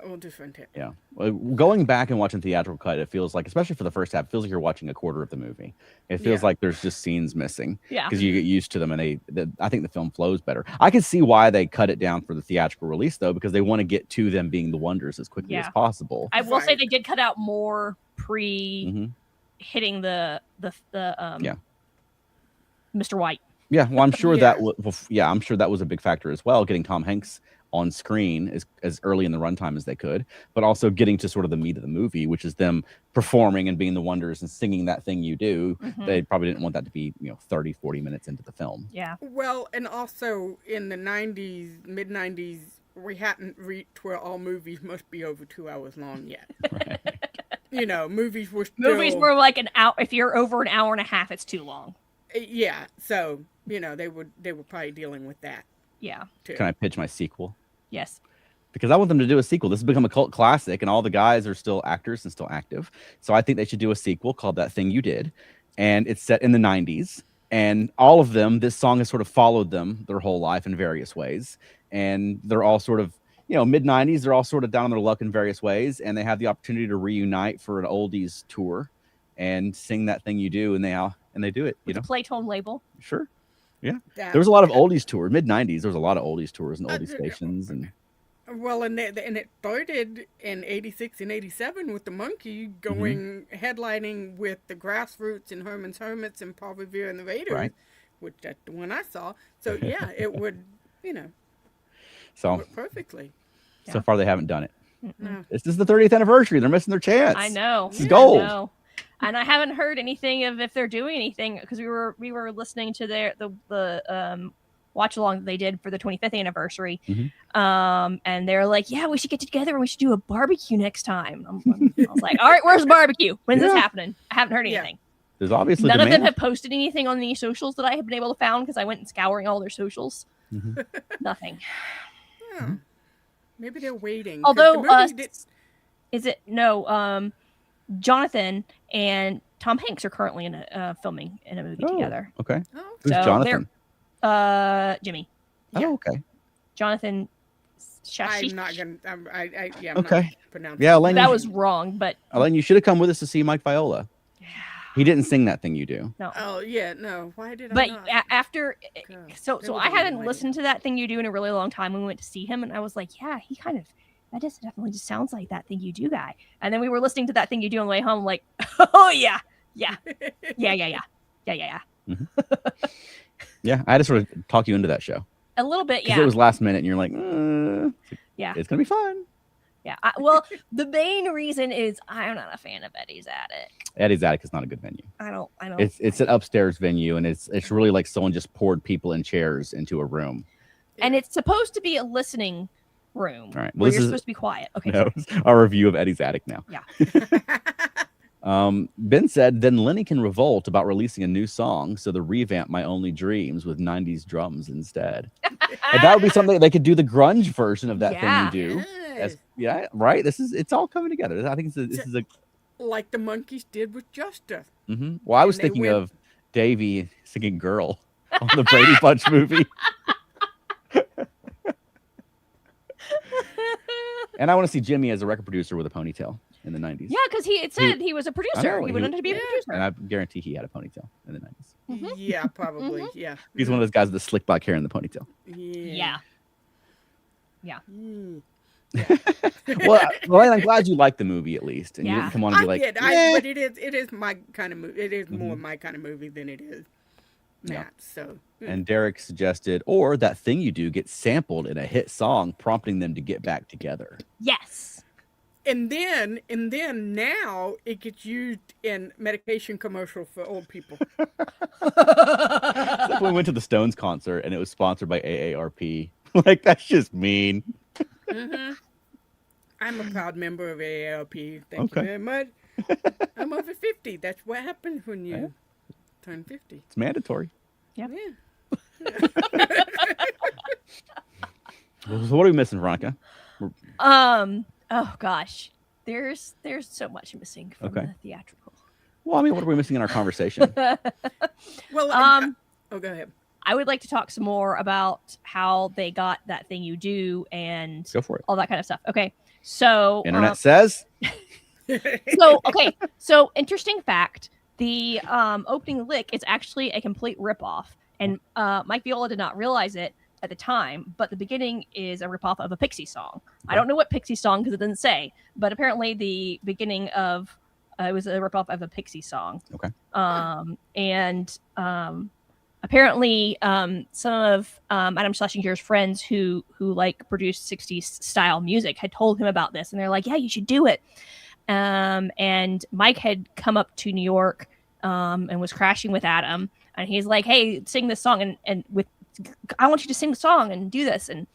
we'll just rent it. Yeah. Well, going back and watching theatrical cut, it feels like, especially for the first half, it feels like you're watching a quarter of the movie. It feels like there's just scenes missing. Yeah. Because you get used to them, and I think the film flows better. I can see why they cut it down for the theatrical release, though, because they want to get to them being the Wonders as quickly as possible. I will say they did cut out more hitting the Mr. White. Yeah, well, I'm sure I'm sure that was a big factor as well, getting Tom Hanks on screen as early in the runtime as they could, but also getting to sort of the meat of the movie, which is them performing and being the Wonders and singing that thing you do. They probably didn't want that to be 30, 40 minutes into the film. Yeah. Well, and also in the 90s, mid 90s, we hadn't reached where all movies must be over 2 hours long yet. Right. Movies were still... Movies were like an hour. If you're over an hour and a half, it's too long. Yeah, so they were probably dealing with that. Yeah. Too. Can I pitch my sequel? Yes. Because I want them to do a sequel. This has become a cult classic, and all the guys are still actors and still active. So I think they should do a sequel called That Thing You Did, and it's set in the 90s. And all of them, this song has sort of followed them their whole life in various ways, and they're all sort of mid 90s. They're all sort of down on their luck in various ways, and they have the opportunity to reunite for an oldies tour and sing That Thing You Do, and they do it. With a Playtone label. Sure. Yeah. There was a lot of oldies tours. Mid 90s, there was a lot of oldies tours and oldie stations. Well, and it started in 86 and 87 with the Monkey going headlining with the Grassroots and Herman's Hermits and Paul Revere and the Raiders, which that's the one I saw. So yeah, it would, work perfectly. So far, they haven't done it. No. This is the 30th anniversage. They're missing their chance. I know. This is gold. I know. And I haven't heard anything of if they're doing anything, because we were listening to the watch along that they did for the 25th anniversary, and they're like, "Yeah, we should get together and we should do a barbecue next time." I was like, "All right, where's the barbecue? When's this happening?" I haven't heard anything. There's obviously none of them have posted anything on any socials that I have been able to find because I went and scouring all their socials. Nothing. Yeah. Maybe they're waiting. Although, Jonathan and Tom Hanks are currently filming in a movie together. Okay. Oh, Who's Jonathan? Jimmy. Oh, okay. Jonathan. I'm not gonna. I'm okay. not pronouncing. Yeah, Elaine, that was wrong, but Elaine, you should have come with us to see Mike Viola. Yeah. He didn't sing That Thing You Do. No. Oh yeah, no. Why did I? But not? after, so I hadn't invited. listened to That Thing You Do in a really long time when we went to see him, and I was like, yeah, he kind of that just definitely just sounds like That Thing You Do guy. And then we were listening to That Thing You Do on the way home, like, oh yeah. Yeah. Yeah, I had to sort of talk you into that show. A little bit, Because yeah. it was last minute, and you're like, Yeah. it's gonna be fun. Yeah. Well, the main reason is I'm not a fan of Eddie's Attic. Eddie's Attic is not a good venue. I don't. It's an upstairs venue, and it's really like someone just poured people in chairs into a room. And it's supposed to be a listening room. All right. Well, you're supposed to be quiet. Okay. No, our review of Eddie's Attic now. Yeah. Ben said, then Lenny can revolt about releasing a new song, so the revamp My Only Dreams with 90s drums instead. And that would be something they could do the grunge version of That Yeah. Thing You Do. Yes. Yeah, right. It's all coming together. I think this is a. Like the Monkees did with Justice. Well, I was And they thinking went- of Davey singing "Girl" on the Brady Bunch movie, and I want to see Jimmy as a record producer with a ponytail in the 90s. Yeah, because it said he was a producer. know, He went on to be a yeah. producer. And I guarantee he had a ponytail in the 90s. Mhm. Yeah, probably. Yeah. He's one of those guys with the slick back hair and the ponytail. Yeah. Yeah. Mm. Well, I'm glad you liked the movie at least, and you Yeah. didn't come on and be I like, did. "Eh." But it is my kind of movie. It is more my kind of movie than it is Yeah. Matt. So And Derek suggested, or That Thing You Do gets sampled in a hit song, prompting them to get back together. Yes. and then now it gets used in medication commercial for old people. It's like when we went to the Stones concert and it was sponsored by AARP. Like, that's just mean. Hmm. I'm a proud member of AARP. Thank Okay. you very much. I'm over 50. That's what happens when you Yeah. turn 50. It's mandatory. Yep. Yeah. So what are we missing, Veronica? Oh gosh. There's so much missing from Okay. the theatrical. Well, I mean, what are we missing in our conversation? Well, oh, go ahead. I would like to talk some more about how they got That Thing You Do and Go for it. all that kind of stuff. Okay. So Internet says. so interesting fact, the opening lick is actually a complete ripoff. And Mike Viola did not realize it at the time, but the beginning is a ripoff of a Pixie song. I don't know what Pixie song because it didn't say, but apparently the beginning of it was a ripoff of a Pixie song. Okay. Apparently some of Adam Schlesinger's friends who like produced 60s style music had told him about this, and they're like, yeah, you should do it. And Mike had come up to New York and was crashing with Adam, and he's like, hey, sing this song, and with I want you to sing the song and do this. And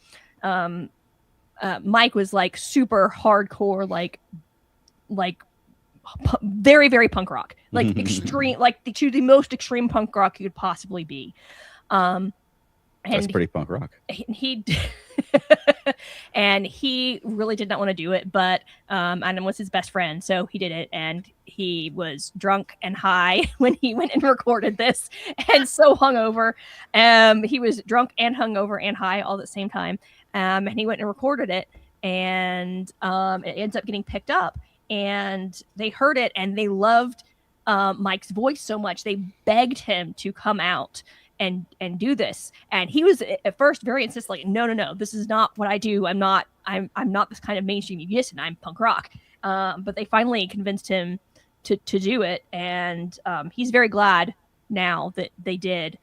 Mike was like super hardcore, like very, very punk rock, like extreme, like the most extreme punk rock you could possibly be. That's pretty punk rock. He and he really did not want to do it, but Adam was his best friend, so he did it, and he was drunk and high when he went and recorded this, and so hungover. He was drunk and hungover and high all at the same time, and he went and recorded it, and it ends up getting picked up, and they heard it, and they loved Mike's voice so much they begged him to come out and do this. And he was at first very insistent, like, no, this is not what I do. I'm not this kind of mainstream musician. I'm punk rock. But they finally convinced him to do it. And he's very glad now that they did,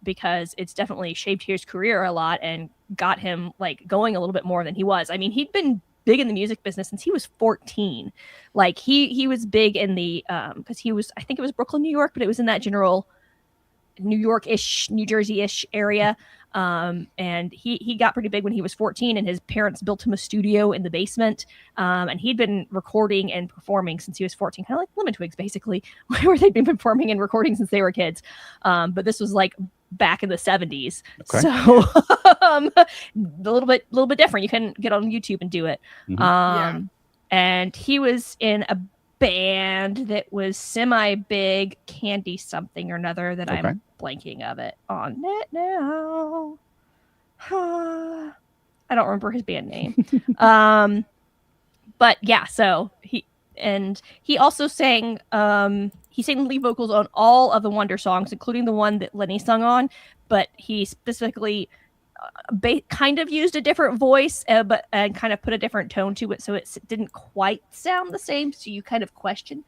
because it's definitely shaped his career a lot and got him like going a little bit more than he was. I mean, he'd been big in the music business since he was 14. Like he was big in the, cause I think it was Brooklyn, New York, but it was in that general New York-ish, New Jersey-ish area. And he got pretty big when he was 14, and his parents built him a studio in the basement. And he'd been recording and performing since he was 14, kind of like Lemon Twigs, basically, where they'd been performing and recording since they were kids. But this was like back in the 70s. Okay. So a little bit different. You can get on YouTube and do it. Mhm. And he was in a band that was semi-big, Candy something or another that Okay. I'm blanking of it on it now. I don't remember his band name. But yeah, so he also sang he sang lead vocals on all of the Wonder songs, including the one that Lenny sung on, but he specifically kind of used a different voice, but and kind of put a different tone to it, so it didn't quite sound the same. So you kind of question,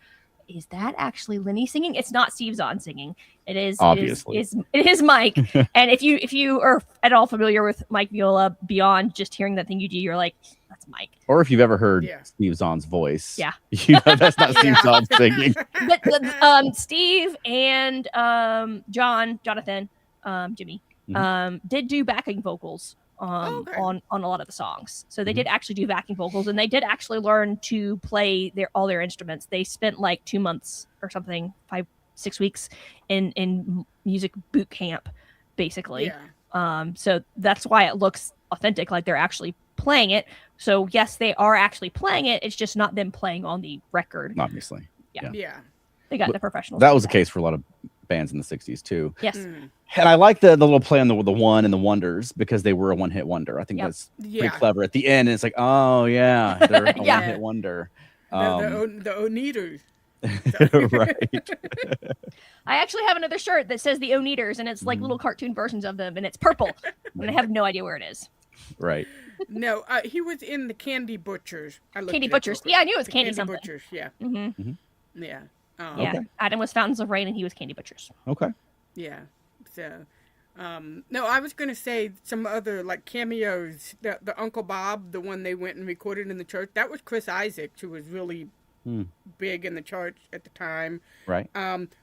is that actually Lenny singing? It's not Steve Zahn singing. It is Obviously. it is Mike. And if you are at all familiar with Mike Viola beyond just hearing that thing you do, you're like, that's Mike. Or if you've ever heard Yeah. Steve Zahn's voice, Yeah. you know that's not Steve Yeah. Zahn singing. But Steve and Jonathan, Jimmy, did do backing vocals Okay. on a lot of the songs. So they did actually do backing vocals, and they did actually learn to play all their instruments. They spent like 2 months or something, 5-6 weeks in music boot camp, basically. Yeah. So that's why it looks authentic, like they're actually playing it. So yes, they are actually playing it. It's just not them playing on the record. Obviously. Yeah. They got But the professionals. That to was do the case for a lot of bands in the 60s too. Yes. Mm. And I like the little play on the one and the wonders because they were a one-hit wonder. I think that's Yeah. pretty clever. At the end, it's like, oh yeah, they're a Yeah. one-hit wonder. The Oneaters. Right. I actually have another shirt that says the Oneaters, and it's like little cartoon versions of them, and it's purple, and I have no idea where it is. Right. No, he was in the Candy Butchers. I looked Candy it up real Butchers. quick. Yeah, I knew it was The Candy something. Butchers. Yeah. Mm-hmm. Yeah. Yeah. Okay. Adam was Fountains of Rain, and he was Candy Butchers. Okay. Yeah. So, no, I was gonna say some other like cameos. The Uncle Bob, the one they went and recorded in the church, that was Chris Isaacs, who was really big in the church at the time. Right.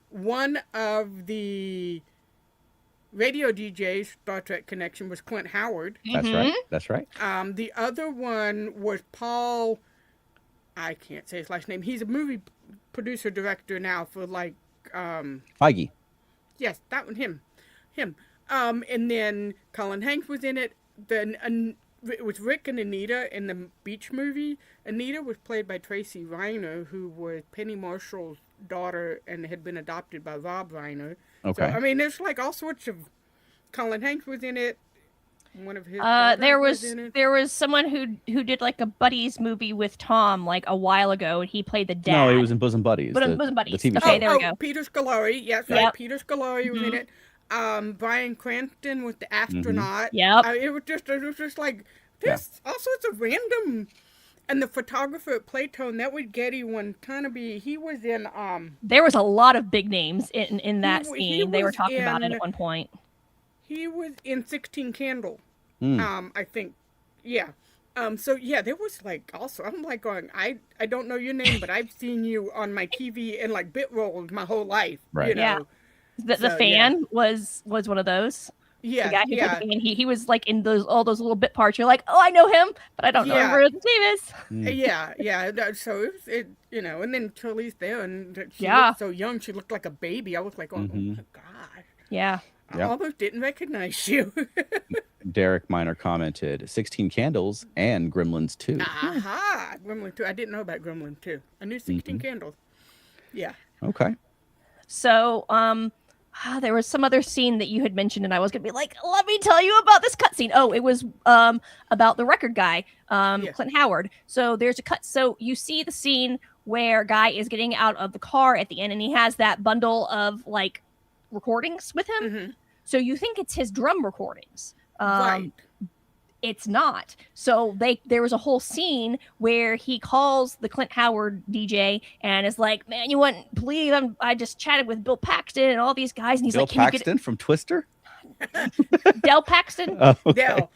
One of the radio DJs, Star Trek Connection, was Clint Howard. That's right. That's right. The other one was Paul. I can't say his last name. He's a movie producer director now for like. Feige. Yes, that one. Him. And then Colin Hanks was in it. Then it was Rick and Anita in the Beach movie. Anita was played by Tracy Reiner, who was Penny Marshall's daughter and had been adopted by Rob Reiner. Okay. So, I mean, there's like all sorts of. Colin Hanks was in it. One of his. There daughters in it. was someone who did like a buddies movie with Tom like a while ago, and he played the dad. No, he was in Bosom Buddies. Bosom the Buddies. TV Okay, show. there we go. Peter Scolari. Yes, Yep. right. Peter Scolari was in it. Bryan Cranston was the astronaut. Yep. It was just like there's all sorts of random. And the photographer at Playtone, that would Getty one kind of be. He was in. There was a lot of big names in that He scene. They were was talking about it in- at one point. He was in 16 Candle. Mm. I think. Yeah. So yeah, there was like also I'm like going I don't know your name, but I've seen you on my TV in like bit rolls my whole life. Right. You know? Yeah. The So, fan was one of those. Yeah. The guy who yeah. played the fan. He was like in all those little bit parts. You're like, oh, I know him, but I don't know Yeah. where his name is. Yeah. So it and then Charlize Theron, she Yeah. looked so young, she looked like a baby. I was like, oh my gosh, Yeah. I Yep. almost didn't recognize you. Derek Miner commented 16 Candles and Gremlins 2. Aha, Gremlin 2. I didn't know about Gremlin 2. I knew 16 Candles. Yeah. Okay. So, there was some other scene that you had mentioned, and I was gonna be like, "Let me tell you about this cutscene." Oh, it was about the record guy, Clint Howard. So there's a cut. So you see the scene where Guy is getting out of the car at the end, and he has that bundle of like recordings with him. Mm-hmm. So you think it's his drum recordings. Right. It's not. So there was a whole scene where he calls the Clint Howard DJ and is like, "Man, you wouldn't believe I just chatted with Bill Paxton and all these guys." And he's Bill like, "Can Paxton from Twister? Del Paxton?" Oh, okay.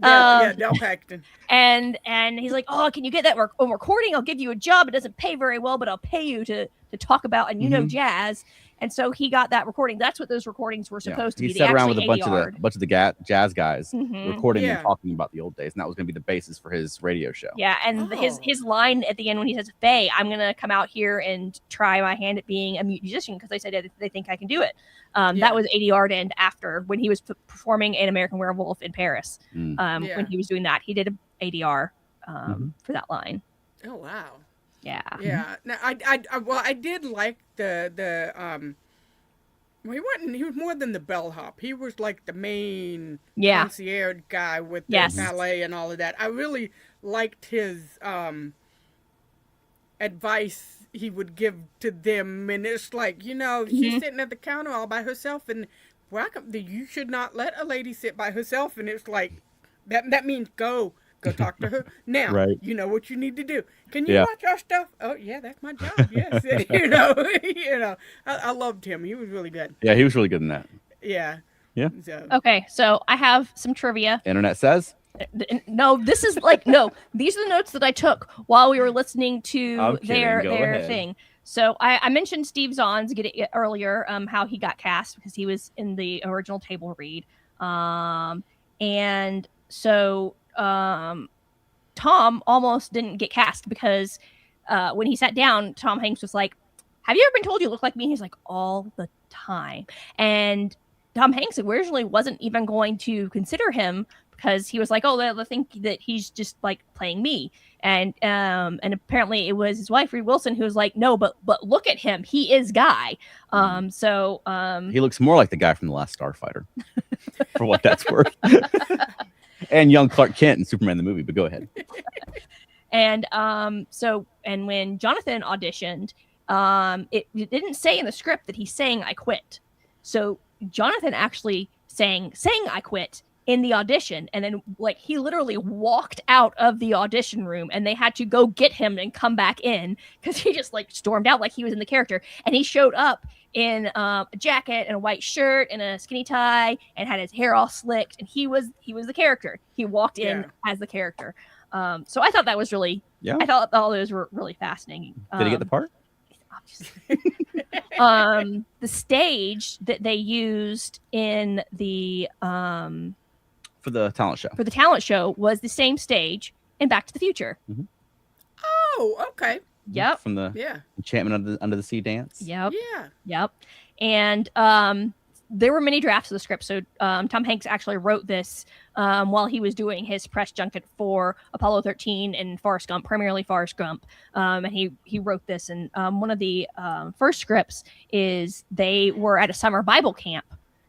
Del Paxton. And he's like, "Oh, can you get that recording? I'll give you a job. It doesn't pay very well, but I'll pay you to talk about and you know jazz." And so he got that recording. That's what those recordings were supposed to He be. sat They around with a actually bunch of the jazz guys Mhm. recording Yeah. and talking about the old days, and that was going to be the basis for his radio show. Yeah, and Oh. his line at the end when he says, "Faye, I'm gonna come out here and try my hand at being a musician because they said they think I can do it." Yeah. That was ADR to end after when he was performing an American Werewolf in Paris. Mm. Yeah. When he was doing that, he did a ADR Mhm. for that line. Oh wow. Yeah. Yeah. Now I did like the well, he was more than the bellhop. He was like the main Yeah. concierge guy with the Yes. ballet and all of that. I really liked his advice he would give to them, and it's like, he's sitting at the counter all by herself, and welcome. You should not let a lady sit by herself. And it's like, that means go talk to her. Now, Right. you know what you need to do. Can you Yeah. watch our stuff? Oh, yeah, that's my job. Yes. you know, I loved him. He was really good. Yeah, he was really good in that. Yeah. Yeah. So, Okay, so I have some trivia. Internet says. No, this is like no. These are the notes that I took while we were listening to I'm kidding. their Go ahead. thing. So I mentioned Steve Zahn's earlier, how he got cast because he was in the original table read, and so Tom almost didn't get cast because when he sat down, Tom Hanks was like, "Have you ever been told you look like me?" And he's like, "All the time," and Tom Hanks originally wasn't even going to consider him because he was like, "Oh, they'll think that he's just like playing me," and apparently it was his wife Reed Wilson who was like, "No, but look at him, he is Guy." He looks more like the guy from The Last Starfighter, for what that's worth, and young Clark Kent in Superman the movie. But go ahead. And when Jonathan auditioned, it didn't say in the script that he's saying "I quit," so Jonathan actually sang "I quit" in the audition, and then like he literally walked out of the audition room and they had to go get him and come back in because he just like stormed out like he was in the character. And he showed up in a jacket and a white shirt and a skinny tie and had his hair all slicked, and he was the character. He walked in as the character. So I thought that was really I thought all those were really fascinating. Did he get the part? The stage that they used in the For the talent show was the same stage in Back to the Future. Mm-hmm. Oh, okay. Yep. From the Enchantment under the Sea dance. Yep. Yeah. Yep. And there were many drafts of the script. So Tom Hanks actually wrote this while he was doing his press junket for Apollo 13 and Forrest Gump, primarily Forrest Gump. And he wrote this. And one of the first scripts is they were at a summer Bible camp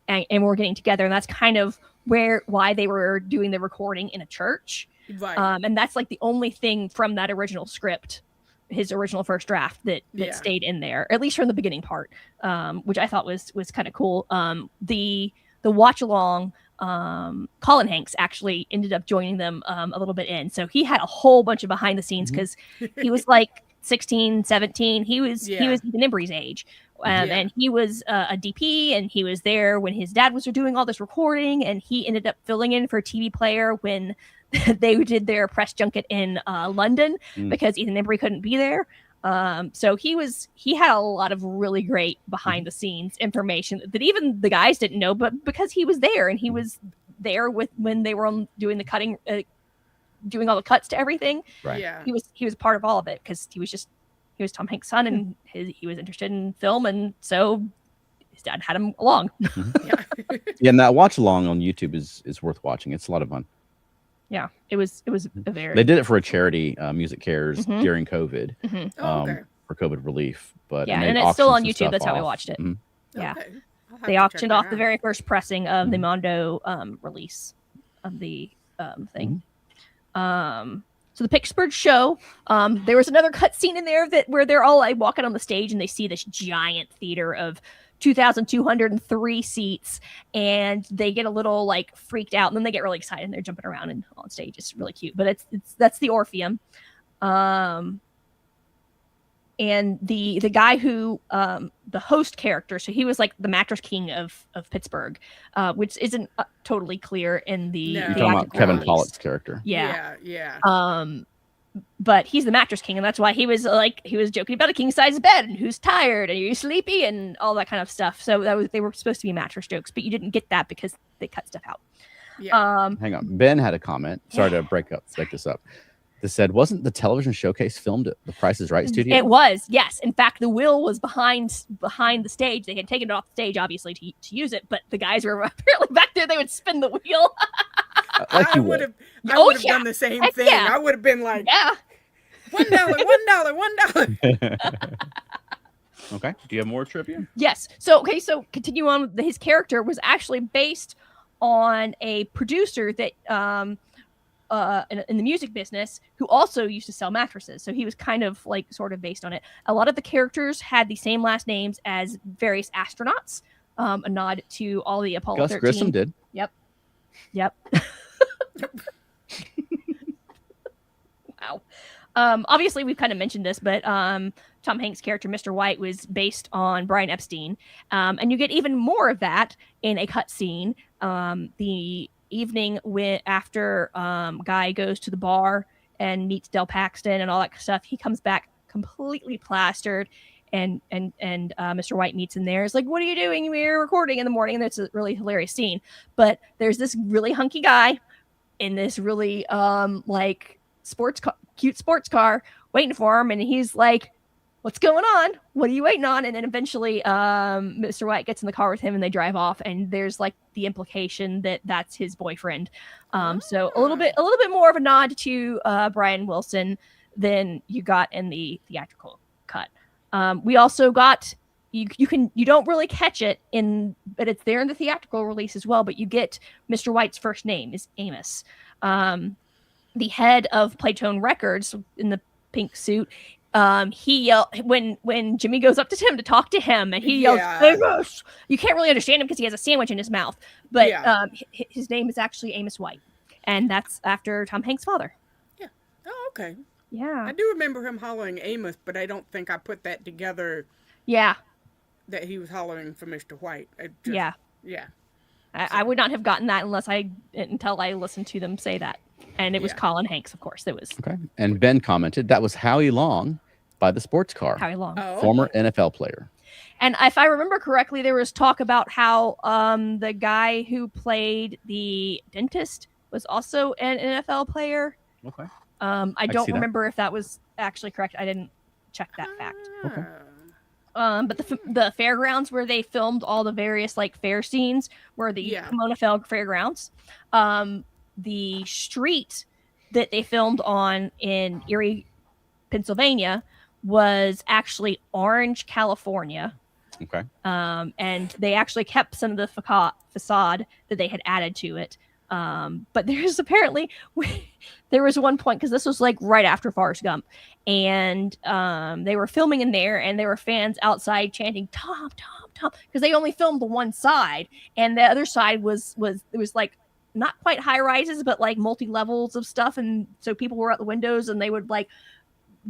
and were getting together. And that's kind of why they were doing the recording in a church. Right. And that's like the only thing from that original script, his original first draft that stayed in there, at least from the beginning part, which I thought was kind of cool. The watch along, Colin Hanks actually ended up joining them a little bit in. So he had a whole bunch of behind the scenes because he was like 16, 17. He was Ethan Embry's age. And he was a DP, and he was there when his dad was doing all this recording, and he ended up filling in for TV Player when they did their press junket in London because Ethan Embry couldn't be there. So he had a lot of really great behind the scenes information that even the guys didn't know, but because he was there and he was there when they were doing the cutting, doing all the cuts to everything. Right. Yeah. He was part of all of it because he was Tom Hanks' son and he was interested in film, and so his dad had him along. Yeah, and that watch along on YouTube is worth watching. It's a lot of fun. Yeah, it was a very. They did it for a charity, Music Cares, during COVID, Okay. for COVID relief. But and it's still on YouTube. That's how we watched it. Yeah, Okay. I'll have they to check auctioned that off the out. very first pressing of the Mondo release of the thing. So the Pittsburgh show, there was another cut scene in there where they're all like walking on the stage and they see this giant theater of 2,203 seats, and they get a little like freaked out, and then they get really excited and they're jumping around and on stage. It's really cute, but that's the Orpheum. And the guy who the host character, so he was like the mattress king of Pittsburgh, which isn't totally clear in the No. You're talking about theatrical Kevin release. Pollock's character. Yeah. But he's the mattress king, and that's why he was joking about a king size bed and who's tired and are you sleepy and all that kind of stuff. So they were supposed to be mattress jokes, but you didn't get that because they cut stuff out. Yeah. Hang on, Ben had a comment. Sorry to break this up. That said, wasn't the television showcase filmed at the Price is Right studio? It was, yes. In fact, the wheel was behind the stage. They had taken it off the stage, obviously, to use it, but the guys were apparently back there. They would spin the wheel. Like I you would would. have done the same Heck thing. yeah. I would have been like, Yeah. $1. Okay. Do you have more trivia? Yes. So continue on. His character was actually based on a producer that in the music business who also used to sell mattresses. So he was kind of like sort of based on it. A lot of the characters had the same last names as various astronauts. a nod to all the Apollo Gus 13. Grissom did. Yep. Wow. Obviously, we've kind of mentioned this, but Tom Hanks' character, Mr. White, was based on Brian Epstein. And you get even more of that in a cut scene. The evening after Guy goes to the bar and meets Del Paxton and all that stuff, he comes back completely plastered. And Mr. White meets him there. It's like, what are you doing? We're recording in the morning. And that's a really hilarious scene. But there's this really hunky guy in this really like cute sports car waiting for him, and he's like, what's going on? What are you waiting on? And then eventually Mr. White gets in the car with him and they drive off, and there's like the implication that that's his boyfriend. So a little bit more of a nod to Brian Wilson than you got in the theatrical cut. We also got you don't really catch it but it's there in the theatrical release as well, but you get Mr. White's first name is Amos. The head of Playtone Records in the pink suit, he yelled when Jimmy goes up to him to talk to him, and he yells, Amos! You can't really understand him because he has a sandwich in his mouth, but his name is actually Amos White, and that's after Tom Hanks' father. Yeah. Oh, okay. Yeah. I do remember him hollering Amos, but I don't think I put that together. Yeah. That he was hollering for Mr. White. Yeah. Yeah. I would not have gotten that until I listened to them say that. And it was Colin Hanks, of course. It was. Okay. And Ben commented that was Howie Long by the sports car. Howie Long. Oh. Former NFL player. And if I remember correctly, there was talk about how the guy who played the dentist was also an NFL player. Okay. I don't remember if that was actually correct. I didn't check that fact. Okay. But the fairgrounds where they filmed all the various like fair scenes were the Pomona Fairgrounds. The street that they filmed on in Erie, Pennsylvania, was actually Orange, California. Okay. And they actually kept some of the facade that they had added to it. But there's apparently there was one point, because this was like right after Forrest Gump, and they were filming in there, and there were fans outside chanting Tom, Tom, Tom, because they only filmed the one side, and the other side was like not quite high rises, but like multi levels of stuff, and so people were at the windows, and they would like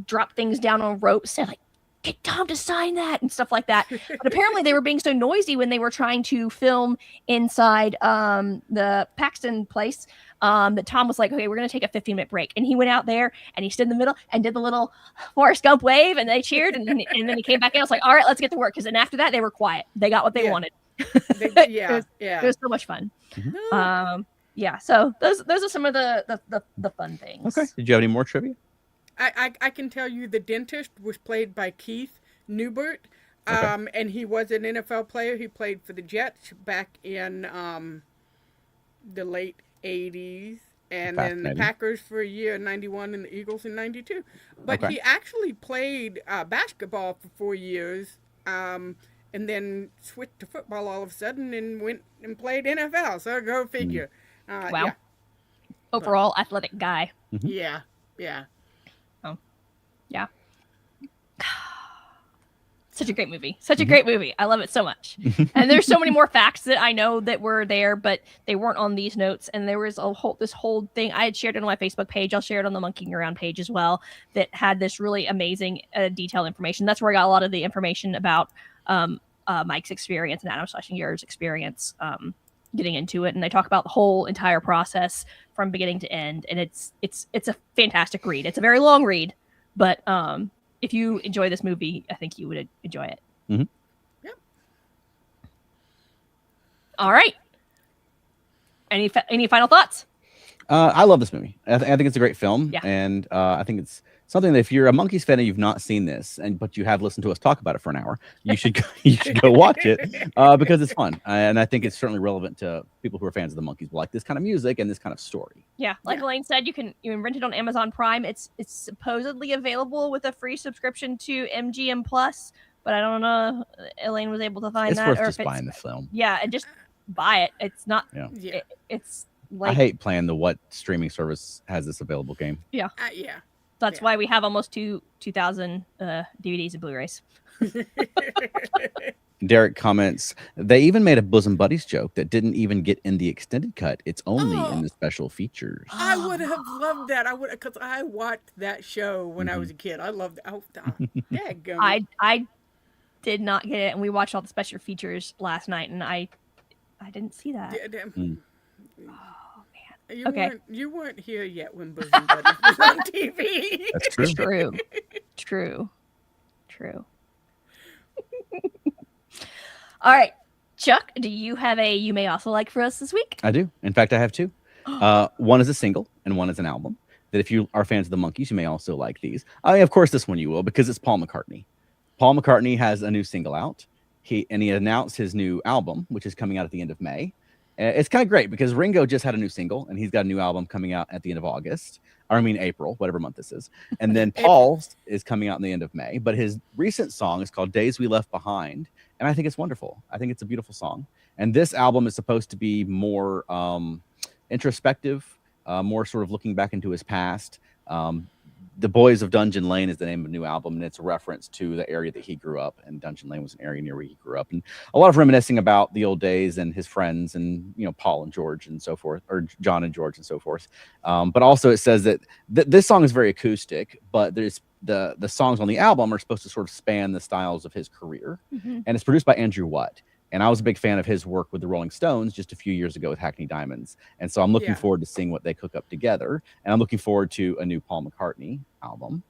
drop things down on ropes, say like, get Tom to sign that and stuff like that. But apparently they were being so noisy when they were trying to film inside the Paxton place that Tom was like, okay, we're going to take a 15-minute break. And he went out there and he stood in the middle and did the little Forrest Gump wave, and they cheered. And then he came back in. I was like, all right, let's get to work. Because then after that, they were quiet. They got what they wanted. It was so much fun. Mm-hmm. So those are some of the fun things. Okay. Did you have any more trivia? I can tell you the dentist was played by Keith Newbert, and he was an NFL player. He played for the Jets back in the late 80s, and then the Packers for a year in 91 and the Eagles in 92. But he actually played basketball for 4 years, and then switched to football all of a sudden and went and played NFL. So go figure. Wow. Yeah. Overall athletic guy. Mm-hmm. Yeah. Yeah. Such a great movie. Such a great movie. I love it so much. And there's so many more facts that I know that were there, but they weren't on these notes. And there was this whole thing. I had shared it on my Facebook page. I'll share it on the Monkeying Around page as well, that had this really amazing detailed information. That's where I got a lot of the information about Mike's experience and Adam Schlesinger's experience getting into it. And they talk about the whole entire process from beginning to end. And it's a fantastic read. It's a very long read, but if you enjoy this movie, I think you would enjoy it. Mm-hmm. Yep. All right. Any final thoughts? I love this movie. I think it's a great film, Yeah. and I think it's something that if you're a Monkees fan and you've not seen this, but you have listened to us talk about it for an hour, you should go watch it because it's fun, and I think it's certainly relevant to people who are fans of the Monkees, like this kind of music and this kind of story. Yeah, like Elaine said, you can rent it on Amazon Prime. It's supposedly available with a free subscription to MGM Plus, but I don't know if Elaine was able to find It's that. worth or just if buying the film. Yeah, and just buy it. It's not. Yeah. It's like, I hate playing the what streaming service has this available game. Yeah. That's why we have almost 2,000 DVDs and Blu-rays. Derek comments, they even made a Bosom Buddies joke that didn't even get in the extended cut. It's only in the special features. I would have loved that. I would, because I watched that show when I was a kid. I loved it. Oh, dadgummit. I did not get it, and we watched all the special features last night, and I didn't see that. Mm. Oh man. You weren't here yet when Bosom Buddies was on TV. That's true. True. All right, Chuck, do you have a You May Also Like for us this week? I do. In fact, I have two. One is a single and one is an album. That if you are fans of the Monkees, you may also like these. Of course, this one you will, because it's Paul McCartney. Paul McCartney has a new single out. He announced his new album, which is coming out at the end of May. It's kind of great because Ringo just had a new single and he's got a new album coming out at the end of August. Or I mean April, whatever month this is. And then Paul's is coming out in the end of May. But his recent song is called Days We Left Behind. And I think it's wonderful. I think it's a beautiful song. And this album is supposed to be more introspective, more sort of looking back into his past. The Boys of Dungeon Lane is the name of the new album, and it's a reference to the area that he grew up. And Dungeon Lane was an area near where he grew up. And a lot of reminiscing about the old days and his friends and, Paul and George and so forth, or John and George and so forth. But also it says that this song is very acoustic, but there's the songs on the album are supposed to sort of span the styles of his career. Mm-hmm. And it's produced by Andrew Watt. And I was a big fan of his work with the Rolling Stones just a few years ago with Hackney Diamonds. And so I'm looking forward to seeing what they cook up together. And I'm looking forward to a new Paul McCartney album.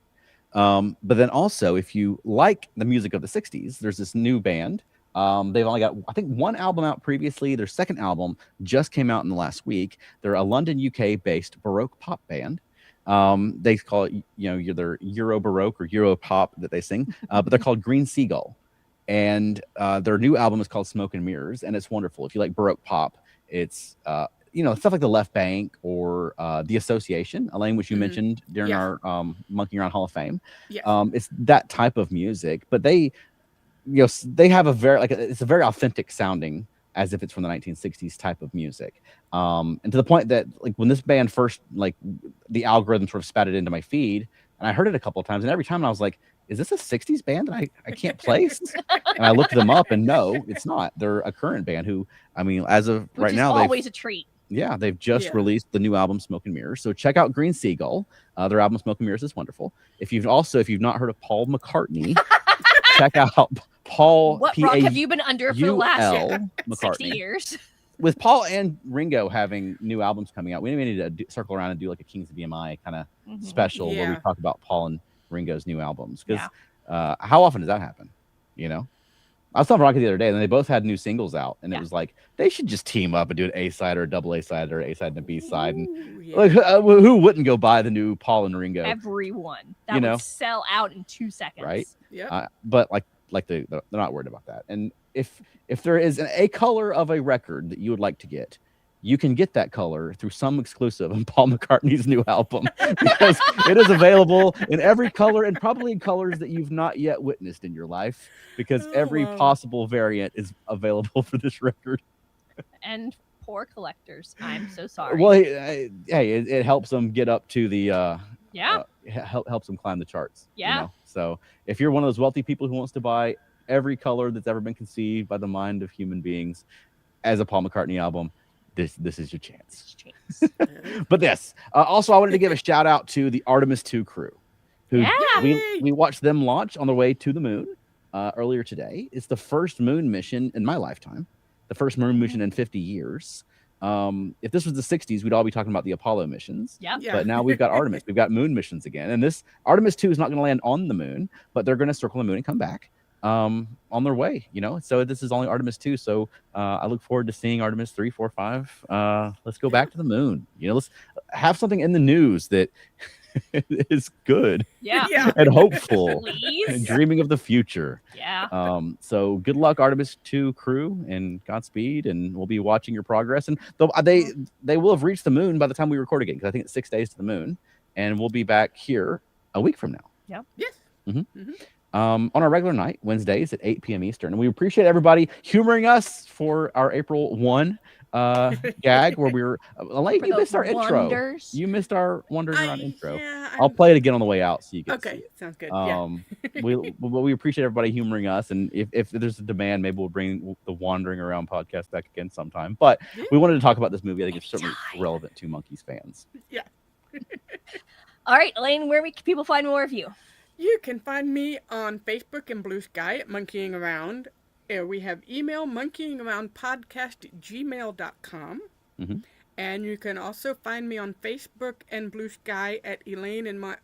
But then also, if you like the music of the 60s, there's this new band. They've only got, I think, one album out previously. Their second album just came out in the last week. They're a London, UK-based Baroque pop band. They call it, either Euro Baroque or Euro pop that they sing, but they're called Green Seagull. And their new album is called Smoke and Mirrors, and it's wonderful. If you like Baroque pop, it's stuff like the Left Bank or the Association, Elaine, which you mentioned during our Monkey Around Hall of Fame. Yeah. It's that type of music, but they have a very it's a very authentic sounding, as if it's from the 1960s type of music. And to the point that when this band first, the algorithm sort of spat it into my feed, and I heard it a couple of times, and every time I was like, is this a 60s band that I can't place? And I looked them up, and no, it's not. They're a current band who, as of right now, always a treat. Yeah, they've just released the new album Smoke and Mirrors. So check out Green Seagull. Their album Smoke and Mirrors is wonderful. If you've not heard of Paul McCartney, check out Paul. What rock have you been under for the last 60 years? With Paul and Ringo having new albums coming out, we may need to circle around and do like a Kings of BMI kind of special where we talk about Paul and Ringo's new albums. Because how often does that happen? I was telling Rocky the other day, and they both had new singles out, and it was like they should just team up and do an A side or a double A side or A side and a B side. And who wouldn't go buy the new Paul and Ringo? Everyone that would sell out in 2 seconds, right? Yeah. But they're not worried about that. And if there is a color of a record that you would like to get, you can get that color through some exclusive on Paul McCartney's new album, because it is available in every color, and probably in colors that you've not yet witnessed in your life, because every possible variant is available for this record. And poor collectors, I'm so sorry. Well, hey, it helps them get up to the helps them climb the charts. Yeah. So if you're one of those wealthy people who wants to buy every color that's ever been conceived by the mind of human beings as a Paul McCartney album, this is your chance. But also I wanted to give a shout out to the Artemis 2 crew, who we watched them launch on their way to the moon earlier today. It's the first moon mission in my lifetime, the first moon mission in 50 years. If this was the 60s, we'd all be talking about the Apollo missions. Yeah. But now we've got Artemis. We've got moon missions again. And this Artemis 2 is not going to land on the moon, but they're going to circle the moon and come back on their way, So this is only Artemis 2. So I look forward to seeing Artemis 3, 4, 5. Let's go back to the moon. Let's have something in the news that is good and hopeful and dreaming of the future. Yeah. So good luck, Artemis 2 crew, and Godspeed, and we'll be watching your progress. And they will have reached the moon by the time we record again, because I think it's 6 days to the moon, and we'll be back here a week from now. Yeah. Yes. Mm-hmm. on our regular night, Wednesdays at 8 p.m. Eastern. And we appreciate everybody humoring us for our April 1 gag where we were Elaine, For you those missed our intro. wonders. You missed our wondering around intro. Yeah, I'll play it again on the way out so you can see Okay, it. sounds good. We appreciate everybody humoring us, and if there's a demand, maybe we'll bring the Wandering Around podcast back again sometime. But we wanted to talk about this movie. I think it's certainly relevant to Monkeys fans. Yeah. All right, Elaine, where can people find more of you? You can find me on Facebook and Blue Sky at Monkeying Around. We have email monkeyingaroundpodcast@gmail.com. Mm-hmm. And you can also find me on Facebook and Blue Sky at Elaine and Matt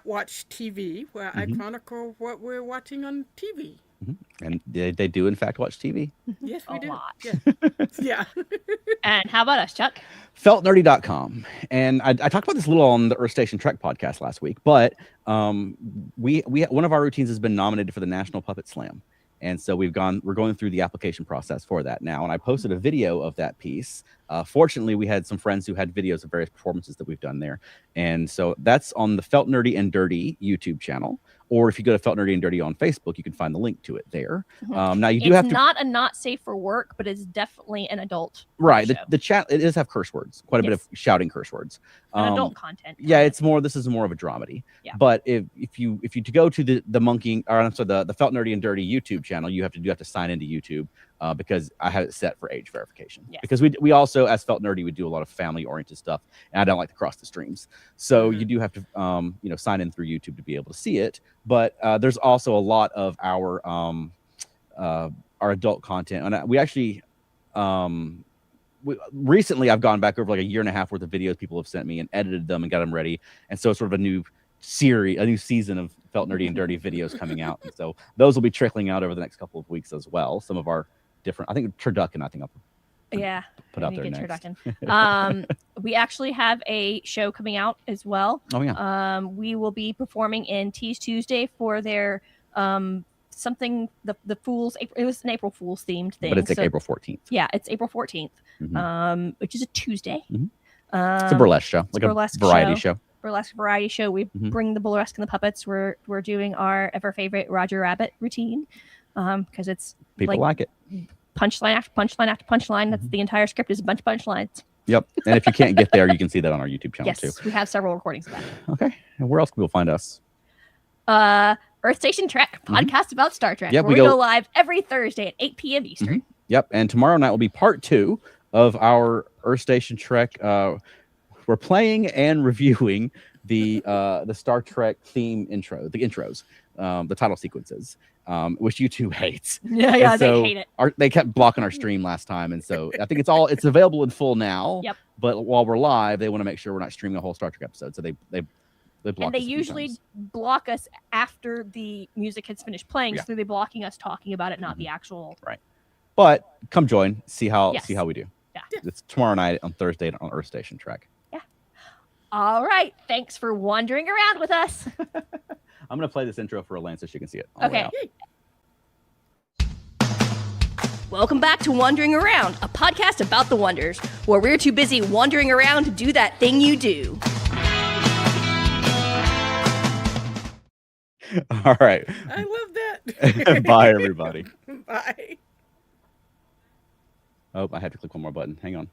Watch TV, where I chronicle what we're watching on TV. Mm-hmm. And they do, in fact, watch TV. Yes, we A do. lot. Yeah. And how about us, Chuck? Feltnerdy.com. And I talked about this a little on the Earth Station Trek podcast last week, but we one of our routines has been nominated for the National Puppet Slam. And so we're going through the application process for that now. And I posted a video of that piece. Fortunately, we had some friends who had videos of various performances that we've done there. And so that's on the Felt Nerdy and Dirty YouTube channel. Or if you go to Felt Nerdy and Dirty on Facebook, you can find the link to it there. Now you do have to. It's not a not safe for work, but it's definitely an adult. Right. show. The chat, it does have curse words, quite a bit of shouting curse words. An adult content. Yeah, this is more of a dramedy. Yeah. But if you to go to the Felt Nerdy and Dirty YouTube channel, you have to sign into YouTube because I have it set for age verification. Yes. Because we also, as Felt Nerdy, we do a lot of family oriented stuff, and I don't like to cross the streams. So you do have to sign in through YouTube to be able to see it. But there's also a lot of our adult content, and we actually. Recently I've gone back over like a year and a half worth of videos people have sent me and edited them and got them ready, and so it's sort of a new season of Felt Nerdy and Dirty videos coming out, and so those will be trickling out over the next couple of weeks as well. Some of our different, I think Turducken, I'll put out there next. We actually have a show coming out as well. Oh yeah. We will be performing in Tease Tuesday for their something the Fools. It was an April Fool's themed thing, but it's like April 14th. Yeah, it's April 14th, which is a Tuesday. It's a burlesque show, like a variety show. Burlesque variety show. We bring the burlesque and the puppets. We're doing our ever favorite Roger Rabbit routine because it's people like it. Punchline after punchline after punchline. That's the entire script is a bunch of punchlines. Yep. And if you can't get there, you can see that on our YouTube channel too. Yes, we have several recordings of that. Okay. And where else can people find us? Earth Station Trek, podcast about Star Trek. Yep, we go live every Thursday at 8 p.m. Eastern. Yep. And tomorrow night will be part 2 of our Earth Station Trek. We're playing and reviewing the Star Trek theme intros, the title sequences, which YouTube hates. Yeah, so they hate it. They kept blocking our stream last time, and so I think it's available in full now. Yep. But while we're live, they want to make sure we're not streaming a whole Star Trek episode, so they block. And they us a few usually times. block us after the music has finished playing, Yeah. so they're blocking us talking about it, not the actual. Right. But come join, see how Yes. we do. Yeah. It's tomorrow night on Thursday on Earth Station Trek. All right. Thanks for wandering around with us. I'm gonna play this intro for Elaine so she can see it. on the way Okay. out. Welcome back to Wandering Around, a podcast about the wonders, where we're too busy wandering around to do that thing you do. All right. I love that. Bye, everybody. Bye. Oh, I had to click one more button. Hang on.